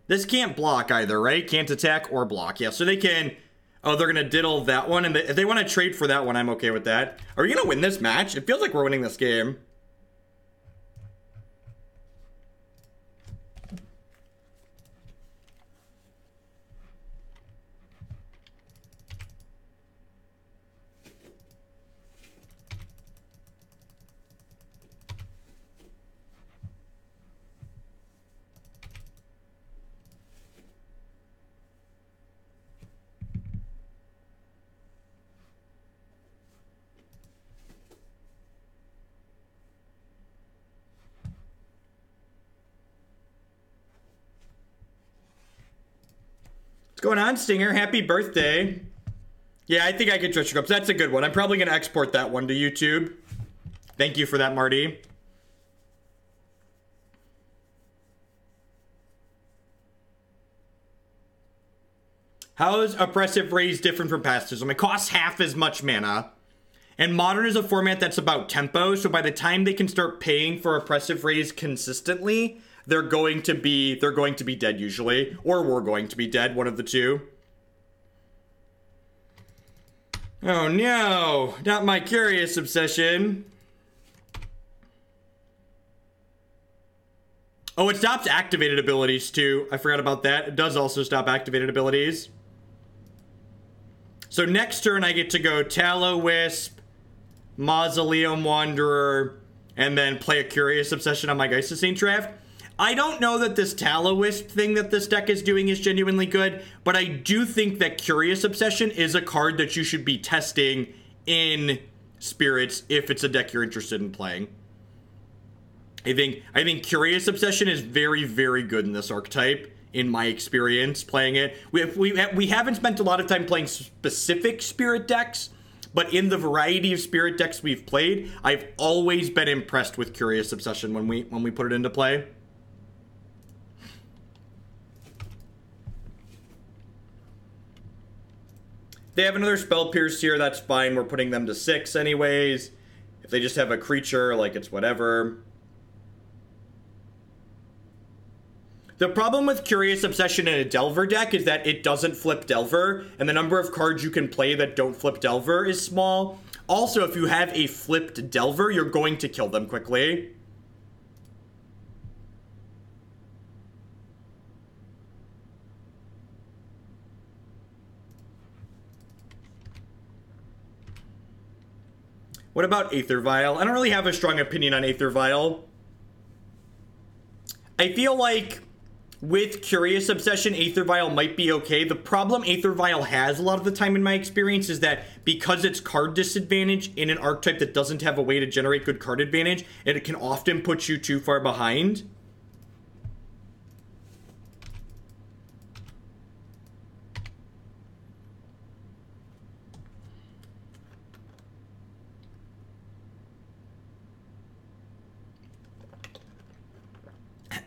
This can't block either, right? Can't attack or block. Yeah, so they can... Oh, they're going to diddle that one. And if they want to trade for that one, I'm okay with that. Are we going to win this match? It feels like we're winning this game. What's going on, Stinger? Happy birthday. Yeah, I think I can trust your cups. That's a good one. I'm probably going to export that one to YouTube. Thank you for that, Marty. How is Oppressive Rays different from Pacifism? It costs half as much mana. And Modern is a format that's about tempo, so by the time they can start paying for Oppressive Rays consistently, they're going to be dead usually, or we're going to be dead, one of the two. Oh no, not my Curious Obsession. Oh, it stops activated abilities too. I forgot about that. It does also stop activated abilities. So next turn I get to go Tallowisp, Mausoleum Wanderer, and then play a Curious Obsession on my Geist of Traft. I don't know that this Tallowisp thing that this deck is doing is genuinely good, but I do think that Curious Obsession is a card that you should be testing in Spirits if it's a deck you're interested in playing. I think Curious Obsession is very, very good in this archetype, in my experience playing it. We haven't spent a lot of time playing specific Spirit decks, but in the variety of Spirit decks we've played, I've always been impressed with Curious Obsession when we put it into play. They have another Spell Pierce here, that's fine. We're putting them to 6 anyways. If they just have a creature, like, it's whatever. The problem with Curious Obsession in a Delver deck is that it doesn't flip Delver, and the number of cards you can play that don't flip Delver is small. Also, if you have a flipped Delver, you're going to kill them quickly. What about Aether Vial? I don't really have a strong opinion on Aether Vial. I feel like with Curious Obsession, Aether Vial might be okay. The problem Aether Vial has a lot of the time in my experience is that because it's card disadvantage in an archetype that doesn't have a way to generate good card advantage, it can often put you too far behind.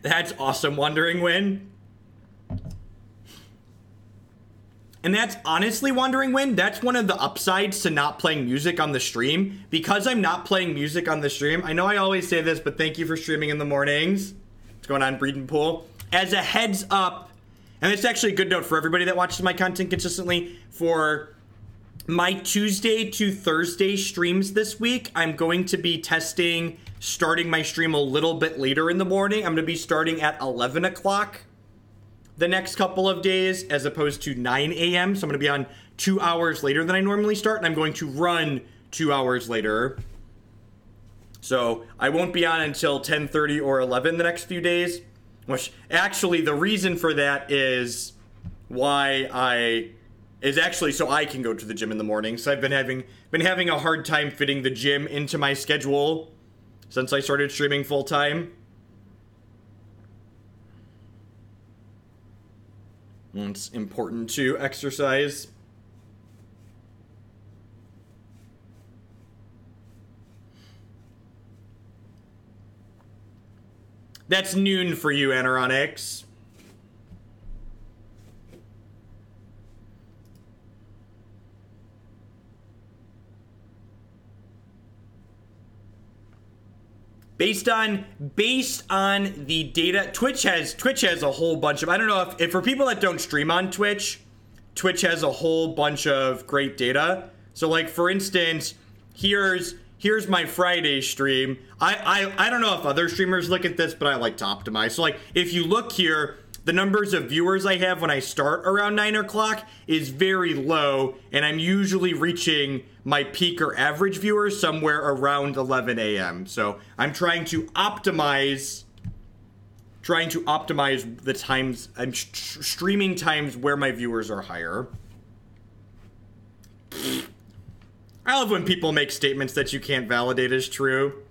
That's awesome, Wandering Wind. And that's honestly, Wandering Wind, that's one of the upsides to not playing music on the stream. Because I'm not playing music on the stream, I know I always say this, but thank you for streaming in the mornings. What's going on, Breed and Pool? As a heads up, and it's actually a good note for everybody that watches my content consistently, for my Tuesday to Thursday streams this week, I'm going to be starting my stream a little bit later in the morning. I'm going to be starting at 11 o'clock the next couple of days as opposed to 9 a.m. So I'm going to be on 2 hours later than I normally start, and I'm going to run 2 hours later. So I won't be on until 10:30 or 11 the next few days, which actually the reason for that is actually so I can go to the gym in the morning. So I've been having a hard time fitting the gym into my schedule since I started streaming full time. It's important to exercise. That's noon for you, Anoronics. Based on the data, Twitch has a whole bunch of, I don't know if for people that don't stream on Twitch has a whole bunch of great data. So like, for instance, here's my Friday stream. I don't know if other streamers look at this, but I like to optimize. So like, if you look here, the numbers of viewers I have when I start around 9 o'clock is very low, and I'm usually reaching my peak or average viewers somewhere around 11 a.m. So I'm trying to optimize the times, I'm streaming times where my viewers are higher. I love when people make statements that you can't validate as true.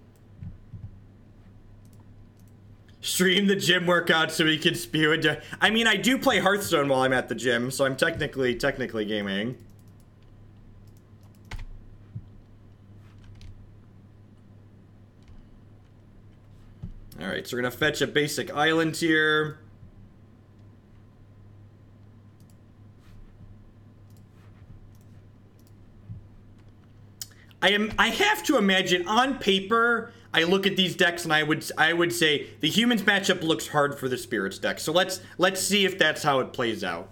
Stream the gym workout so we can spew into... I mean, I do play Hearthstone while I'm at the gym, so I'm technically gaming. Alright, so we're gonna fetch a basic island here. I have to imagine on paper, I look at these decks and I would say the humans matchup looks hard for the spirits deck. So let's see if that's how it plays out.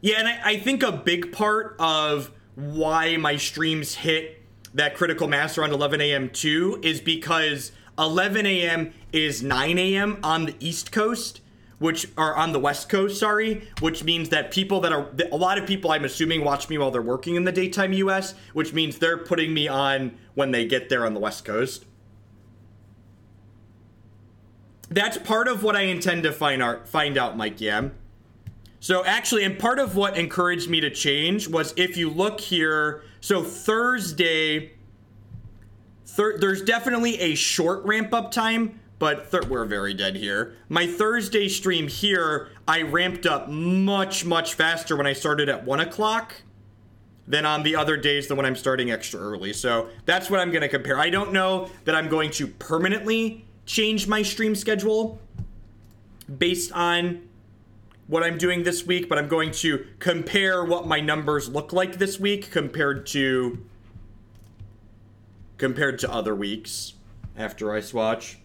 Yeah, and I think a big part of why my streams hit that critical mass around 11 a.m. too is because 11 a.m. is 9 a.m. on the East Coast, which are on the West Coast, sorry, which means that a lot of people, I'm assuming, watch me while they're working in the daytime US, which means they're putting me on when they get there on the West Coast. That's part of what I intend to find out, Mike Yam. So actually, and part of what encouraged me to change was if you look here, so Thursday, there's definitely a short ramp up time, but we're very dead here. My Thursday stream here, I ramped up much, much faster when I started at 1 o'clock than on the other days than when I'm starting extra early. So that's what I'm going to compare. I don't know that I'm going to permanently change my stream schedule based on what I'm doing this week, but I'm going to compare what my numbers look like this week compared to other weeks after I switch.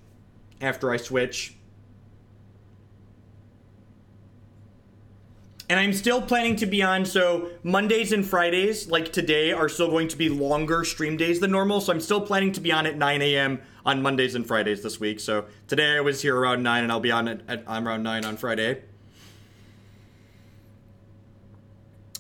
And I'm still planning to be on, so Mondays and Fridays, like today, are still going to be longer stream days than normal, so I'm still planning to be on at 9 a.m. on Mondays and Fridays this week. So today I was here around 9, and I'll be on at around 9 on Friday.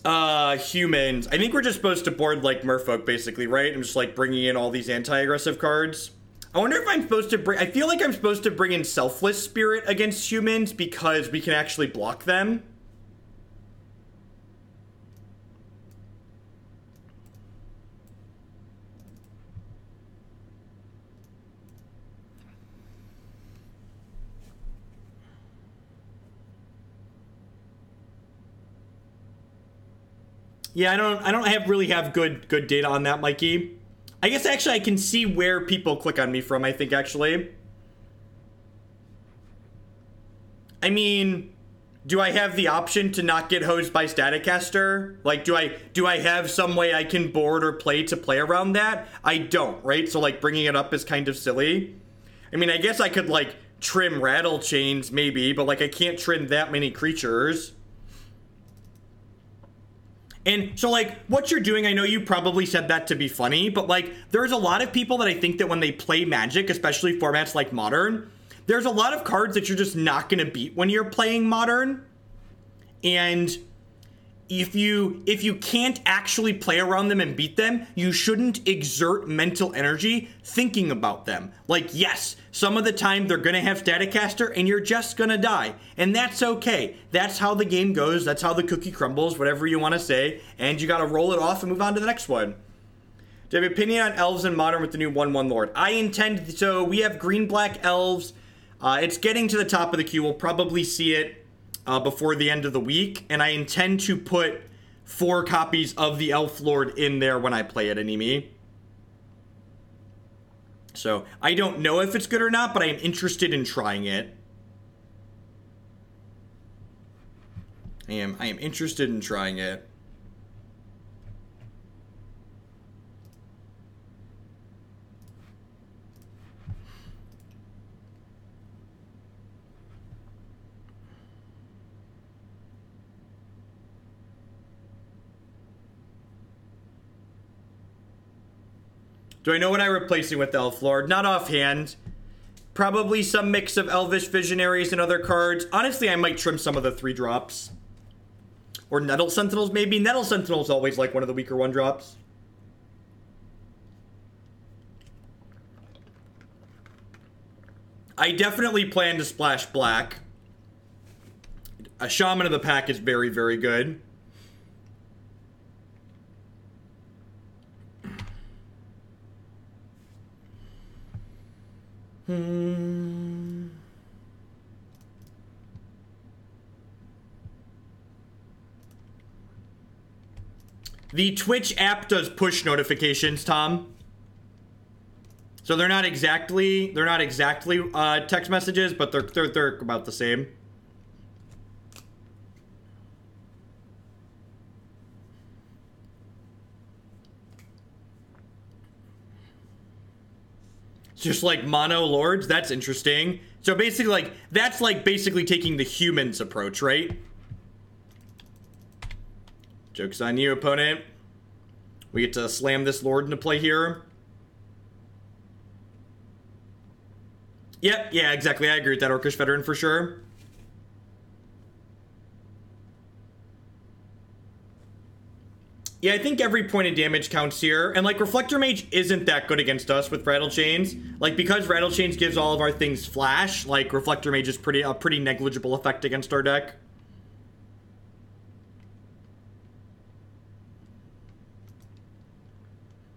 Humans. I think we're just supposed to board like Merfolk, basically, right? I'm just like bringing in all these anti-aggressive cards. I wonder if I'm supposed to bring... I feel like I'm supposed to bring in Selfless Spirit against humans because we can actually block them. Yeah, I don't really have good data on that, Mikey. I guess actually I can see where people click on me from, I think, actually. I mean, do I have the option to not get hosed by Staticaster? Like, do I have some way I can board or play around that? I don't, right? So, like, bringing it up is kind of silly. I mean, I guess I could, like, trim Rattlechains, maybe, but, like, I can't trim that many creatures. And so, like, what you're doing, I know you probably said that to be funny, but, like, there's a lot of people that I think that when they play Magic, especially formats like Modern, there's a lot of cards that you're just not going to beat when you're playing Modern. And if you can't actually play around them and beat them, you shouldn't exert mental energy thinking about them. Like, yes, some of the time they're going to have Staticaster and you're just going to die. And that's okay. That's how the game goes. That's how the cookie crumbles, whatever you want to say. And you got to roll it off and move on to the next one. Do you have an opinion on Elves in Modern with the new 1/1 Lord? So we have green-black Elves. It's getting to the top of the queue. We'll probably see it before the end of the week, and I intend to put 4 copies of the Elf Lord in there when I play it, Animi. So, I don't know if it's good or not, but I am interested in trying it. I am interested in trying it. Do I know what I'm replacing with Elf Lord? Not offhand. Probably some mix of Elvish Visionaries and other cards. Honestly, I might trim some of the 3-drops. Or Nettle Sentinels, maybe. Nettle Sentinels always like one of the weaker 1-drops. I definitely plan to splash black. A Shaman of the Pack is very, very good. The Twitch app does push notifications, Tom. So they're not exactly text messages, but they're about the same. Just like mono lords? That's interesting. So basically, like, that's like basically taking the humans approach, right? Joke's on you, opponent. We get to slam this lord into play here. Yep, yeah, exactly. I agree with that, Orcish Veteran, for sure. Yeah, I think every point of damage counts here. And, like, Reflector Mage isn't that good against us with Rattlechains. Like, because Rattlechains gives all of our things flash, like, Reflector Mage is a pretty negligible effect against our deck.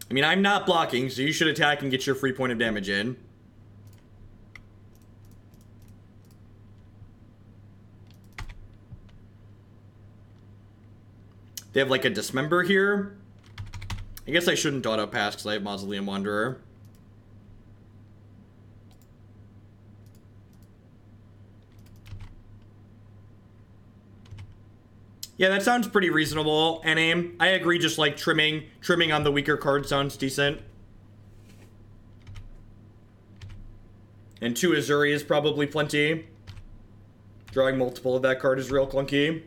I mean, I'm not blocking, so you should attack and get your free point of damage in. They have, like, a Dismember here. I guess I shouldn't auto-pass because I have Mausoleum Wanderer. Yeah, that sounds pretty reasonable, NAIM. I agree, just, like, trimming on the weaker card sounds decent. And 2 Azuri is probably plenty. Drawing multiple of that card is real clunky.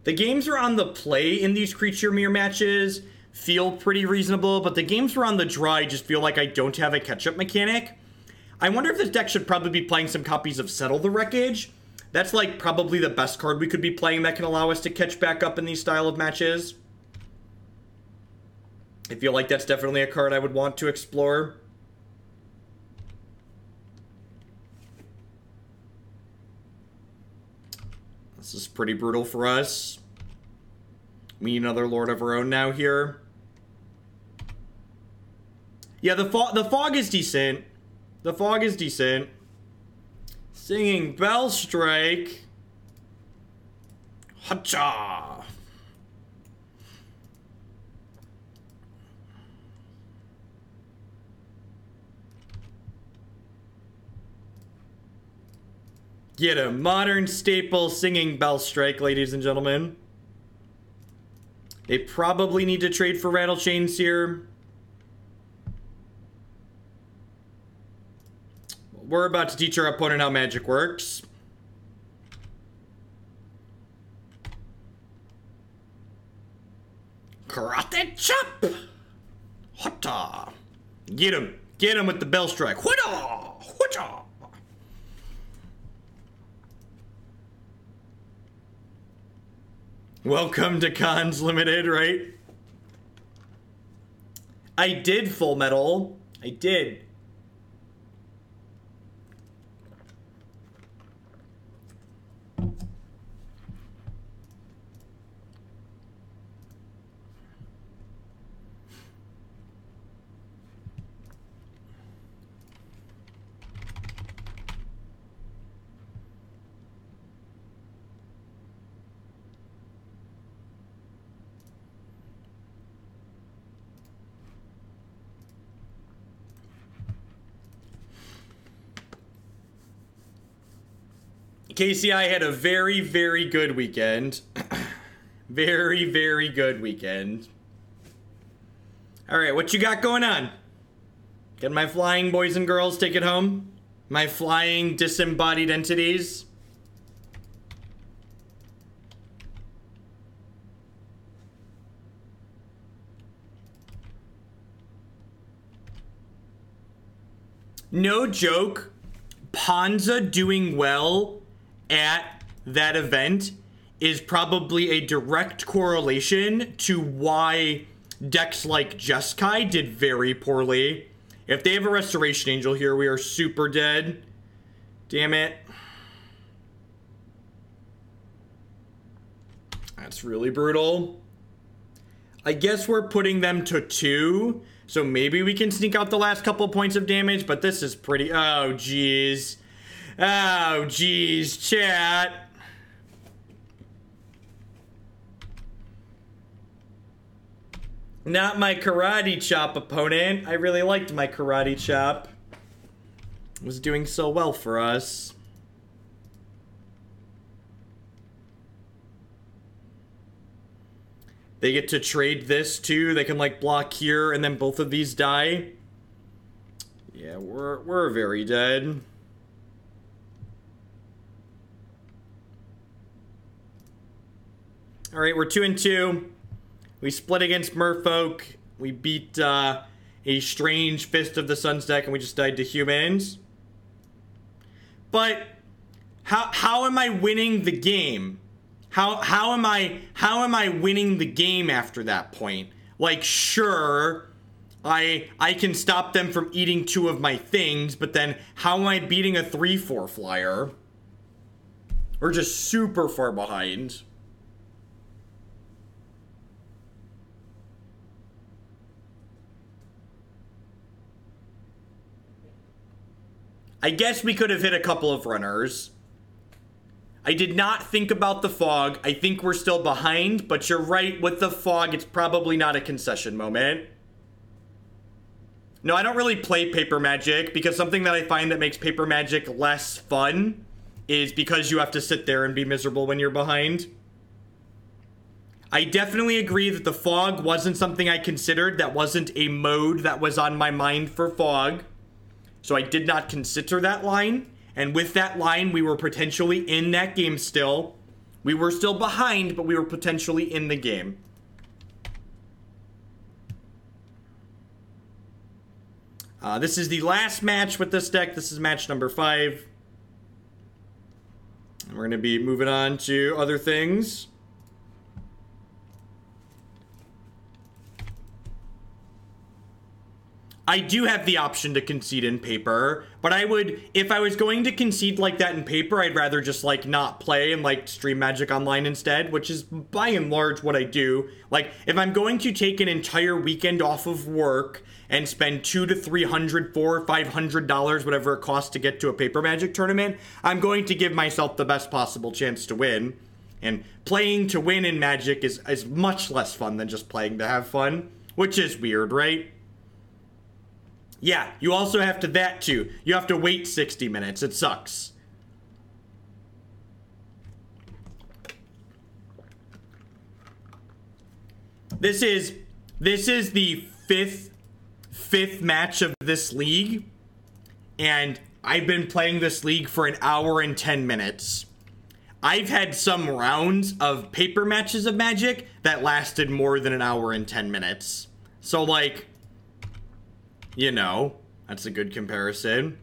The games are on the play in these creature mirror matches feel pretty reasonable, but the games where on the draw I just feel like I don't have a catch-up mechanic. I wonder if this deck should probably be playing some copies of Settle the Wreckage. That's like probably the best card we could be playing that can allow us to catch back up in these style of matches. I feel like that's definitely a card I would want to explore. This is pretty brutal for us. We need another Lord of our own now here. Yeah, the fog is decent. The fog is decent. Singing Bell Strike. Hacha. Get a modern staple Singing Bell Strike, ladies and gentlemen. They probably need to trade for Rattlechains here. We're about to teach our opponent how magic works. Karate chop! Hota! Get him! Get him with the Bell Strike! Hota! Hota! Welcome to Cons Limited, right? I did Full Metal. I did. KCI had a very, very good weekend. Very, very good weekend. Alright, what you got going on? Got my flying boys and girls take it home? My flying disembodied entities? No joke, Ponza doing well at that event is probably a direct correlation to why decks like Jeskai did very poorly. If they have a Restoration Angel here, we are super dead. Damn it. That's really brutal. I guess we're putting them to 2, so maybe we can sneak out the last couple points of damage, but this is pretty... Oh, jeez. Oh, jeez, chat. Not my Karate Chop opponent. I really liked my Karate Chop. It was doing so well for us. They get to trade this too. They can like block here and then both of these die. Yeah, we're very dead. All right, we're 2-2. We split against Merfolk. We beat a strange Fist of the Suns deck, and we just died to humans. But how am I winning the game? How am I winning the game after that point? Like, sure, I can stop them from eating 2 of my things, but then how am I beating a 3/4 flyer? We're just super far behind. I guess we could have hit a couple of runners. I did not think about the fog. I think we're still behind, but you're right. With the fog, it's probably not a concession moment. No, I don't really play Paper Magic because something that I find that makes Paper Magic less fun is because you have to sit there and be miserable when you're behind. I definitely agree that the fog wasn't something I considered. That wasn't a mode that was on my mind for fog. So I did not consider that line. And with that line, we were potentially in that game still. We were still behind, but we were potentially in the game. This is the last match with this deck. This is match number 5. And we're going to be moving on to other things. I do have the option to concede in paper, but I would, if I was going to concede like that in paper, I'd rather just like not play and like stream Magic Online instead, which is by and large what I do. Like, if I'm going to take an entire weekend off of work and spend $200 to $300, $400, $500, whatever it costs to get to a Paper Magic tournament, I'm going to give myself the best possible chance to win. And playing to win in Magic is much less fun than just playing to have fun, which is weird, right? Yeah, you also have to that too. You have to wait 60 minutes. It sucks. This is the fifth match of this league, and I've been playing this league for an hour and 10 minutes. I've had some rounds of paper matches of Magic that lasted more than an hour and 10 minutes. So like, you know, that's a good comparison.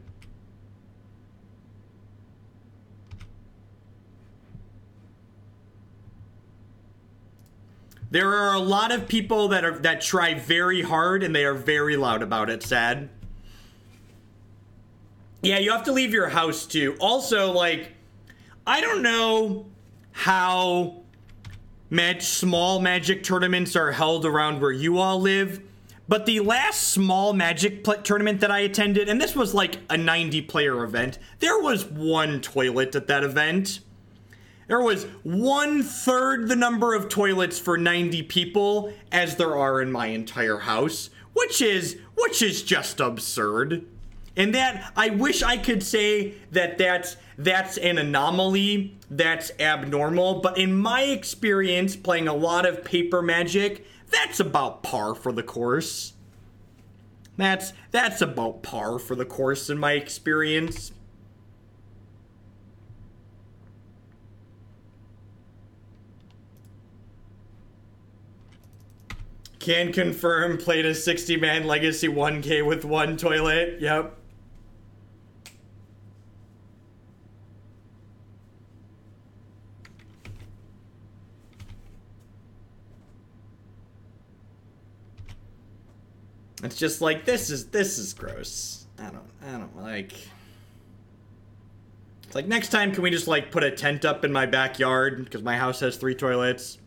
There are a lot of people that try very hard and they are very loud about it, sad. Yeah, you have to leave your house too. Also, like, I don't know how small Magic tournaments are held around where you all live, but the last small Magic tournament that I attended, and this was like a 90-player event, there was one toilet at that event. There was 1/3 the number of toilets for 90 people as there are in my entire house, which is just absurd. And that, I wish I could say that that's an anomaly, that's abnormal, but in my experience playing a lot of Paper Magic, that's about par for the course. That's about par for the course in my experience. Can confirm, played a 60-man Legacy 1K with one toilet. Yep. It's just like, this is gross. I don't like. It's like, next time can we just like put a tent up in my backyard because my house has 3 toilets.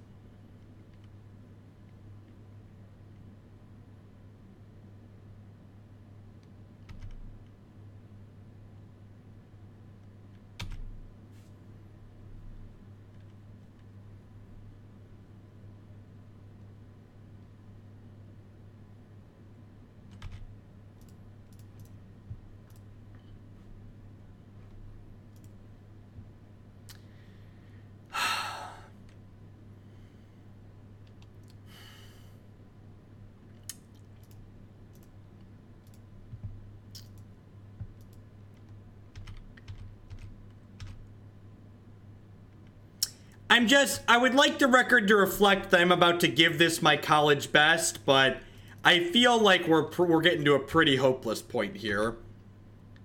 I would like the record to reflect that I'm about to give this my college best, but I feel like we're getting to a pretty hopeless point here.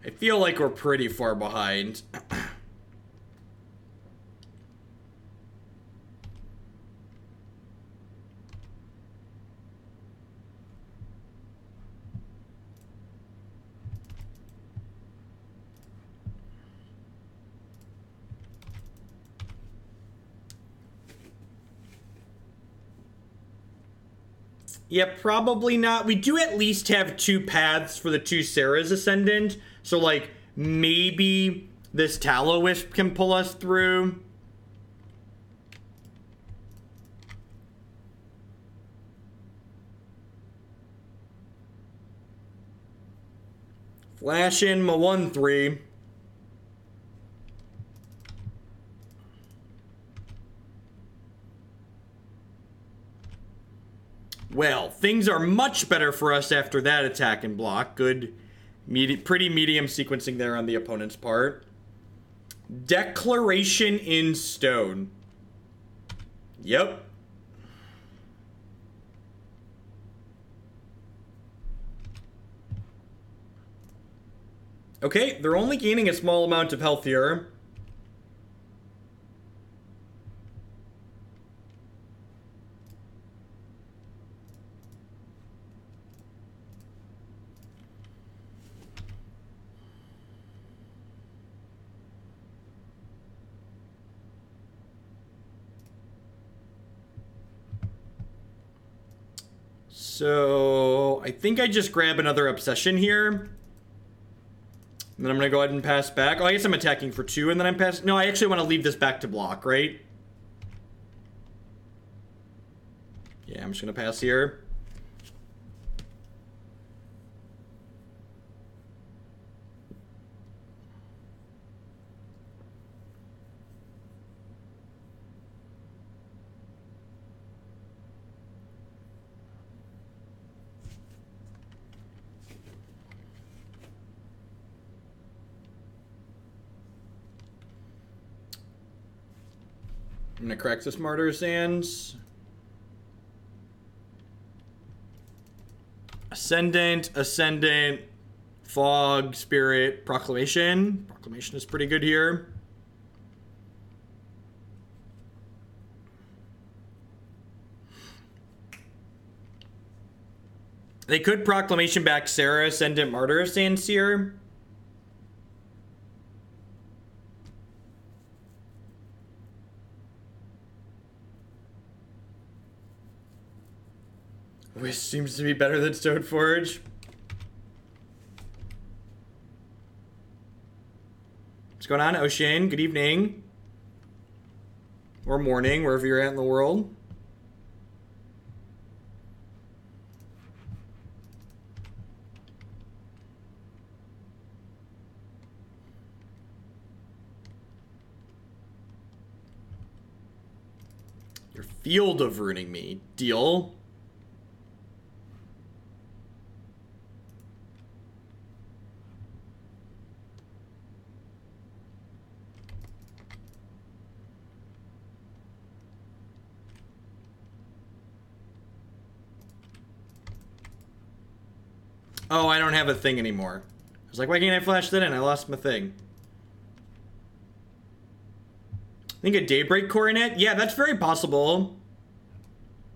I feel like we're pretty far behind. Yeah, probably not. We do at least have 2 paths for the 2 Sarah's Ascendant. So, like, maybe this Tallowisp can pull us through. Flash in my 1-3. Well, things are much better for us after that attack and block. Good, pretty medium sequencing there on the opponent's part. Declaration in Stone. Yep. Okay, they're only gaining a small amount of health here. So, I think I just grab another Obsession here. And then I'm going to go ahead and pass back. Oh, I guess I'm attacking for 2 and then I'm passing. No, I actually want to leave this back to block, right? Yeah, I'm just going to pass here. I'm gonna crack this Martyr's Sands. Ascendant, Fog, Spirit, Proclamation. Proclamation is pretty good here. They could Proclamation back Sarah, Ascendant, Martyr's Sands here. Wisp seems to be better than Stoneforge. What's going on, Ocean? Good evening. Or morning, wherever you're at in the world. Your Field of Ruining Me. Deal. Oh, I don't have a thing anymore. I was like, why can't I flash that in? I lost my thing. I think a Daybreak Coronet? Yeah, that's very possible.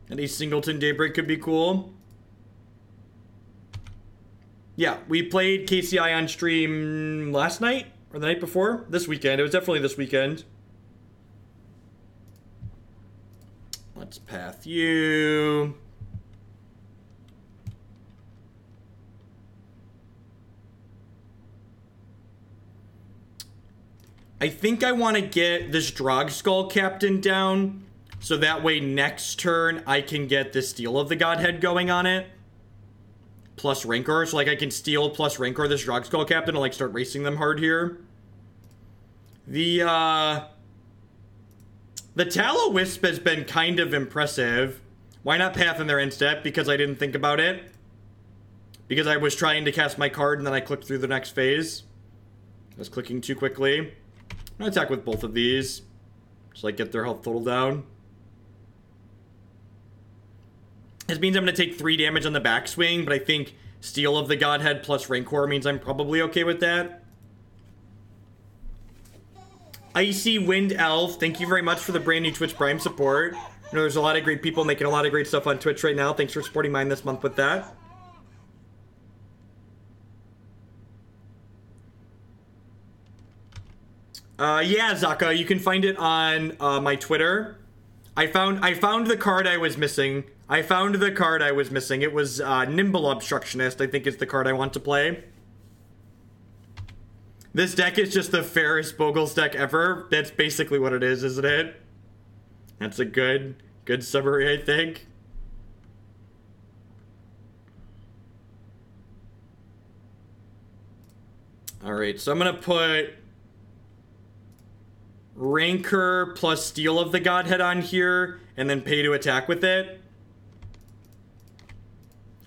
And a Singleton Daybreak could be cool. Yeah, we played KCI on stream last night? Or the night before? This weekend. It was definitely this weekend. Let's path you. I think I want to get this Drogskol Captain down, so that way next turn I can get the Steal of the Godhead going on it. Plus Rancor, so like I can steal plus Rancor this Drogskol Captain and like start racing them hard here. The Tallowisp has been kind of impressive. Why not Path in there instead? Because I didn't think about it. Because I was trying to cast my card and then I clicked through the next phase. I was clicking too quickly. I'm gonna attack with both of these. So like get their health total down. This means I'm going to take 3 damage on the backswing, but I think Steel of the Godhead plus Rancor means I'm probably okay with that. Icy Wind Elf, thank you very much for the brand new Twitch Prime support. You know, there's a lot of great people making a lot of great stuff on Twitch right now. Thanks for supporting mine this month with that. Yeah, Zaka, you can find it on my Twitter. I found the card I was missing. It was Nimble Obstructionist, I think is the card I want to play. This deck is just the fairest Bogles deck ever. That's basically what it is, isn't it? That's a good summary, I think. Alright, so I'm gonna put Rancor plus Steel of the Godhead on here, and then pay to attack with it.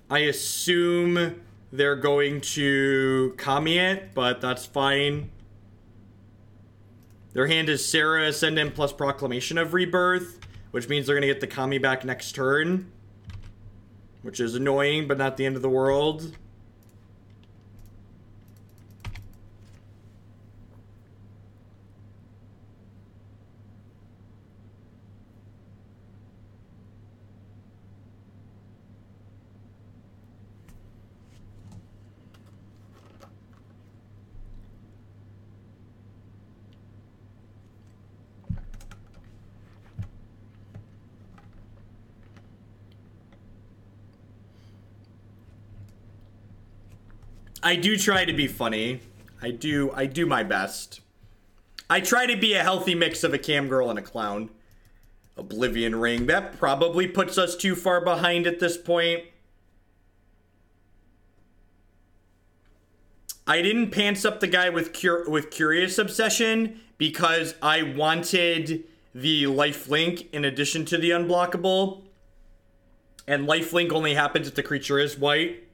I assume they're going to Kami it, but that's fine. Their hand is Sarah Ascendant plus Proclamation of Rebirth, which means they're going to get the Kami back next turn. Which is annoying, but not the end of the world. I do try to be funny. I do my best. I try to be a healthy mix of a cam girl and a clown. Oblivion Ring. That probably puts us too far behind at this point. I didn't pants up the guy with Curious Obsession because I wanted the lifelink in addition to the unblockable. And lifelink only happens if the creature is white.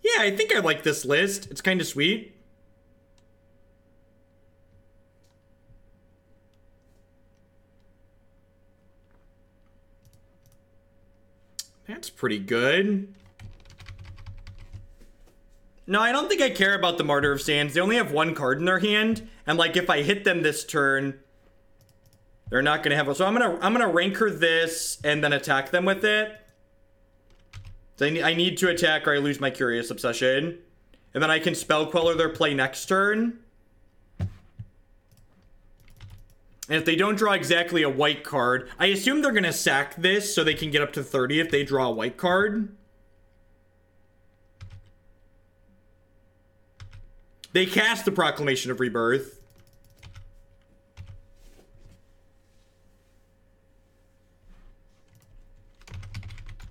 Yeah, I think I like this list. It's kind of sweet. That's pretty good. No, I don't think I care about the Martyr of Sands. They only have 1 card in their hand, and like if I hit them this turn, they're not gonna have. So I'm gonna Rancor this and then attack them with it. So I need to attack or I lose my Curious Obsession. And then I can Spell Queller their play next turn. And if they don't draw exactly a white card, I assume they're going to sack this so they can get up to 30 if they draw a white card. They cast the Proclamation of Rebirth.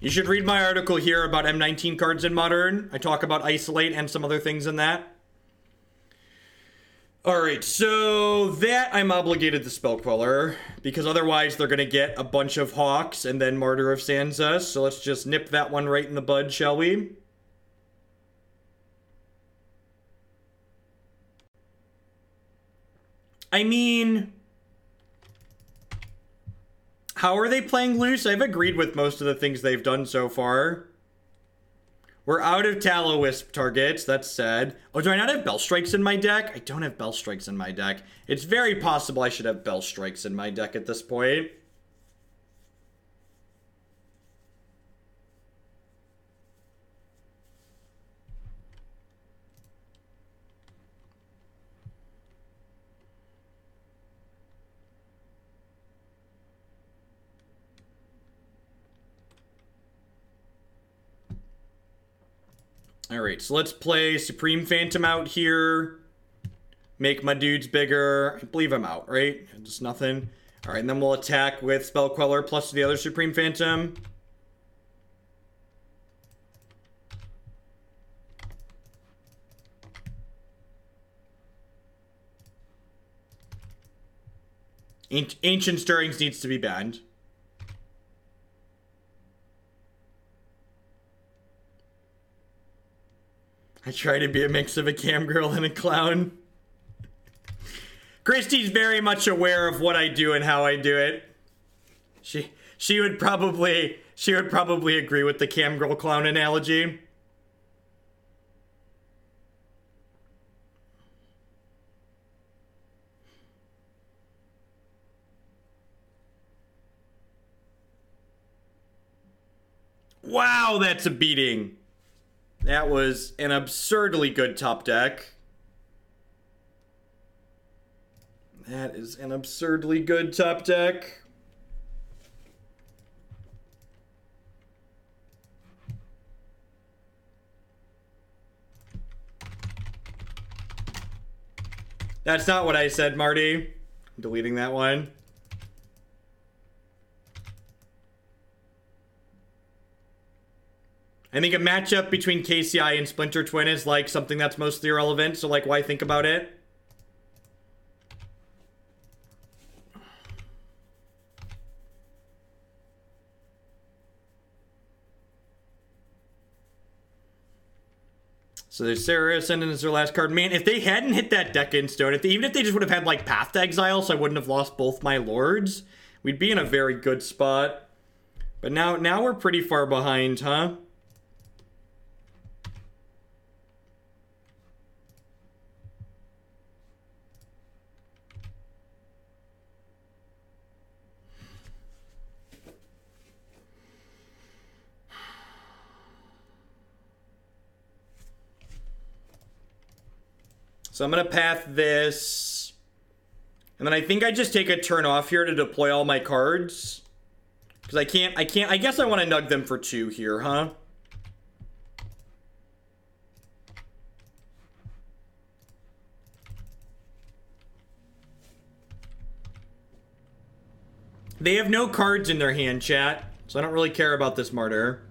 You should read my article here about M19 cards in Modern. I talk about Isolate and some other things in that. Alright, so that I'm obligated to Spell Queller, because otherwise they're going to get a bunch of Hawks and then Martyr of Sansa. So let's just nip that one right in the bud, shall we? I mean, how are they playing loose? I've agreed with most of the things they've done so far. We're out of Tallowisp targets, that's sad. Oh, do I not have Bell Strikes in my deck? I don't have Bell Strikes in my deck. It's very possible I should have Bell Strikes in my deck at this point. Alright, so let's play Supreme Phantom out here. Make my dudes bigger. I believe I'm out, right? Just nothing. Alright, and then we'll attack with Spell Queller plus the other Supreme Phantom. Ancient Stirrings needs to be banned. I try to be a mix of a cam girl and a clown. Christy's very much aware of what I do and how I do it. She would probably agree with the cam girl clown analogy. Wow, that's a beating. That was an absurdly good top deck. That is an absurdly good top deck. That's not what I said, Marty. I'm deleting that one. I think a matchup between KCI and Splinter Twin is like something that's mostly irrelevant, so like why think about it? So there's Sarah Ascendant as their last card. Man, if they hadn't hit that deck in stone, even if they just would have had like Path to Exile, so I wouldn't have lost both my lords, we'd be in a very good spot. But now we're pretty far behind, huh? So I'm gonna path this, and then I think I just take a turn off here to deploy all my cards, because I guess I want to nug them for 2 here, huh? They have no cards in their hand, chat, so I don't really care about this Martyr.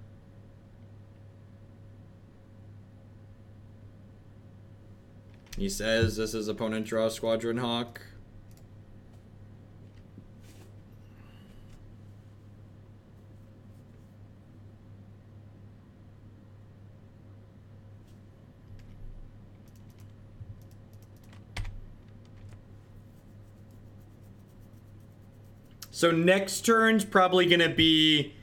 He says this is opponent draw Squadron Hawk. So next turn's probably gonna be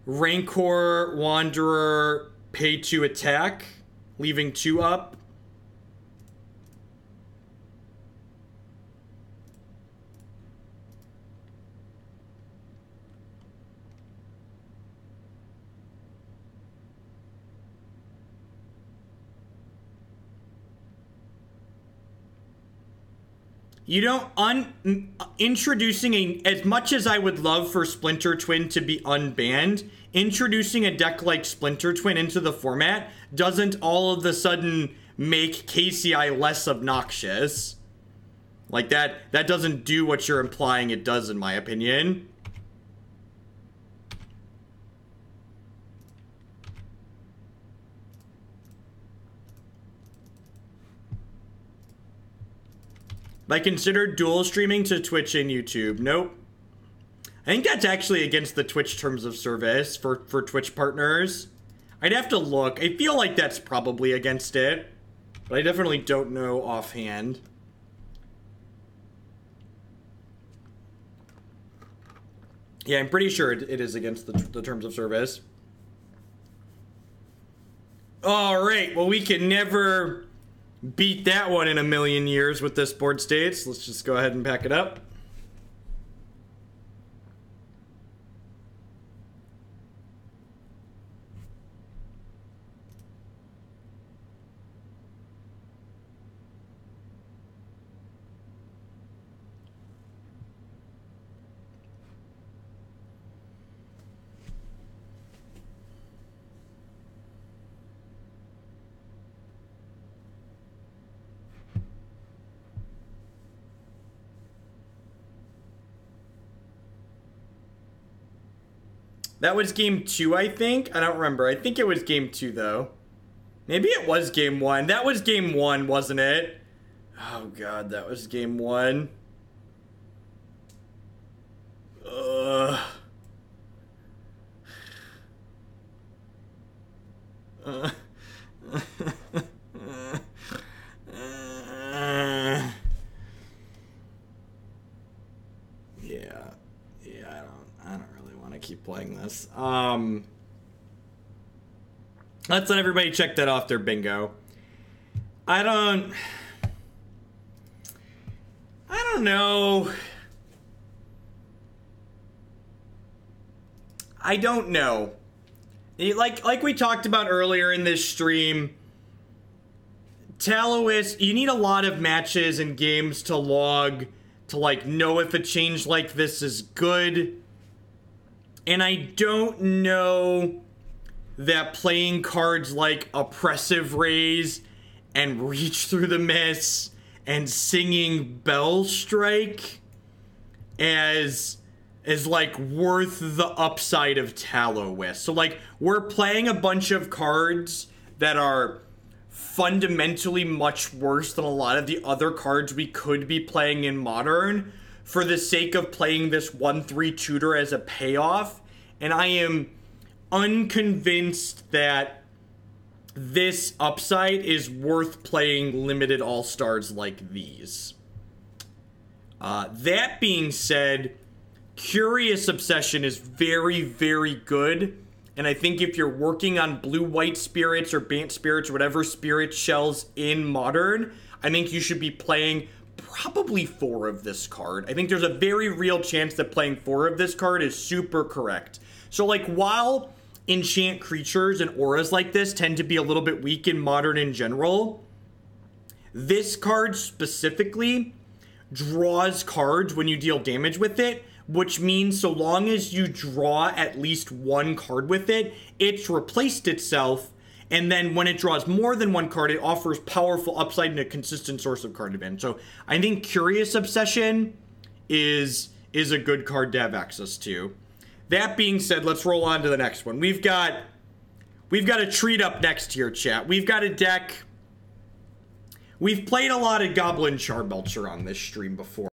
Rancor, Wanderer, pay 2 attack, leaving 2 up. You don't introducing as much as I would love for Splinter Twin to be unbanned, introducing a deck like Splinter Twin into the format doesn't all of a sudden make KCI less obnoxious. Like that doesn't do what you're implying it does, in my opinion. I considered dual streaming to Twitch and YouTube. Nope. I think that's actually against the Twitch terms of service for Twitch partners. I'd have to look. I feel like that's probably against it, but I definitely don't know offhand. Yeah, I'm pretty sure it is against the terms of service. All right, well, we can never beat that one in a million years with this board states. Let's just go ahead and pack it up. That was game 2, I think. I don't remember. I think it was game 2, though. Maybe it was game 1. That was game 1, wasn't it? Oh, God, that was game 1. Ugh. ridiculous. Let's let everybody check that off their bingo. I don't know. I don't know. Like we talked about earlier in this stream, Tallowisp, you need a lot of matches and games to log to like know if a change like this is good. And I don't know that playing cards like Oppressive Rays and Reach Through the Mist and singing Bell Strike as like worth the upside of Tallowisp. So like we're playing a bunch of cards that are fundamentally much worse than a lot of the other cards we could be playing in Modern for the sake of playing this 1/3 tutor as a payoff. And I am unconvinced that this upside is worth playing limited all-stars like these. That being said, Curious Obsession is very, very good. And I think if you're working on blue-white spirits or Bant spirits or whatever spirit shells in Modern, I think you should be playing probably 4 of this card. I think there's a very real chance that playing 4 of this card is super correct. So like while enchant creatures and auras like this tend to be a little bit weak in Modern in general, this card specifically draws cards when you deal damage with it, which means so long as you draw at least 1 card with it, it's replaced itself, and then when it draws more than 1 card, it offers powerful upside and a consistent source of card advantage. So I think Curious Obsession is a good card to have access to. That being said, let's roll on to the next one. We've got a treat up next here, chat. We've got a deck. We've played a lot of Goblin Charbelcher on this stream before.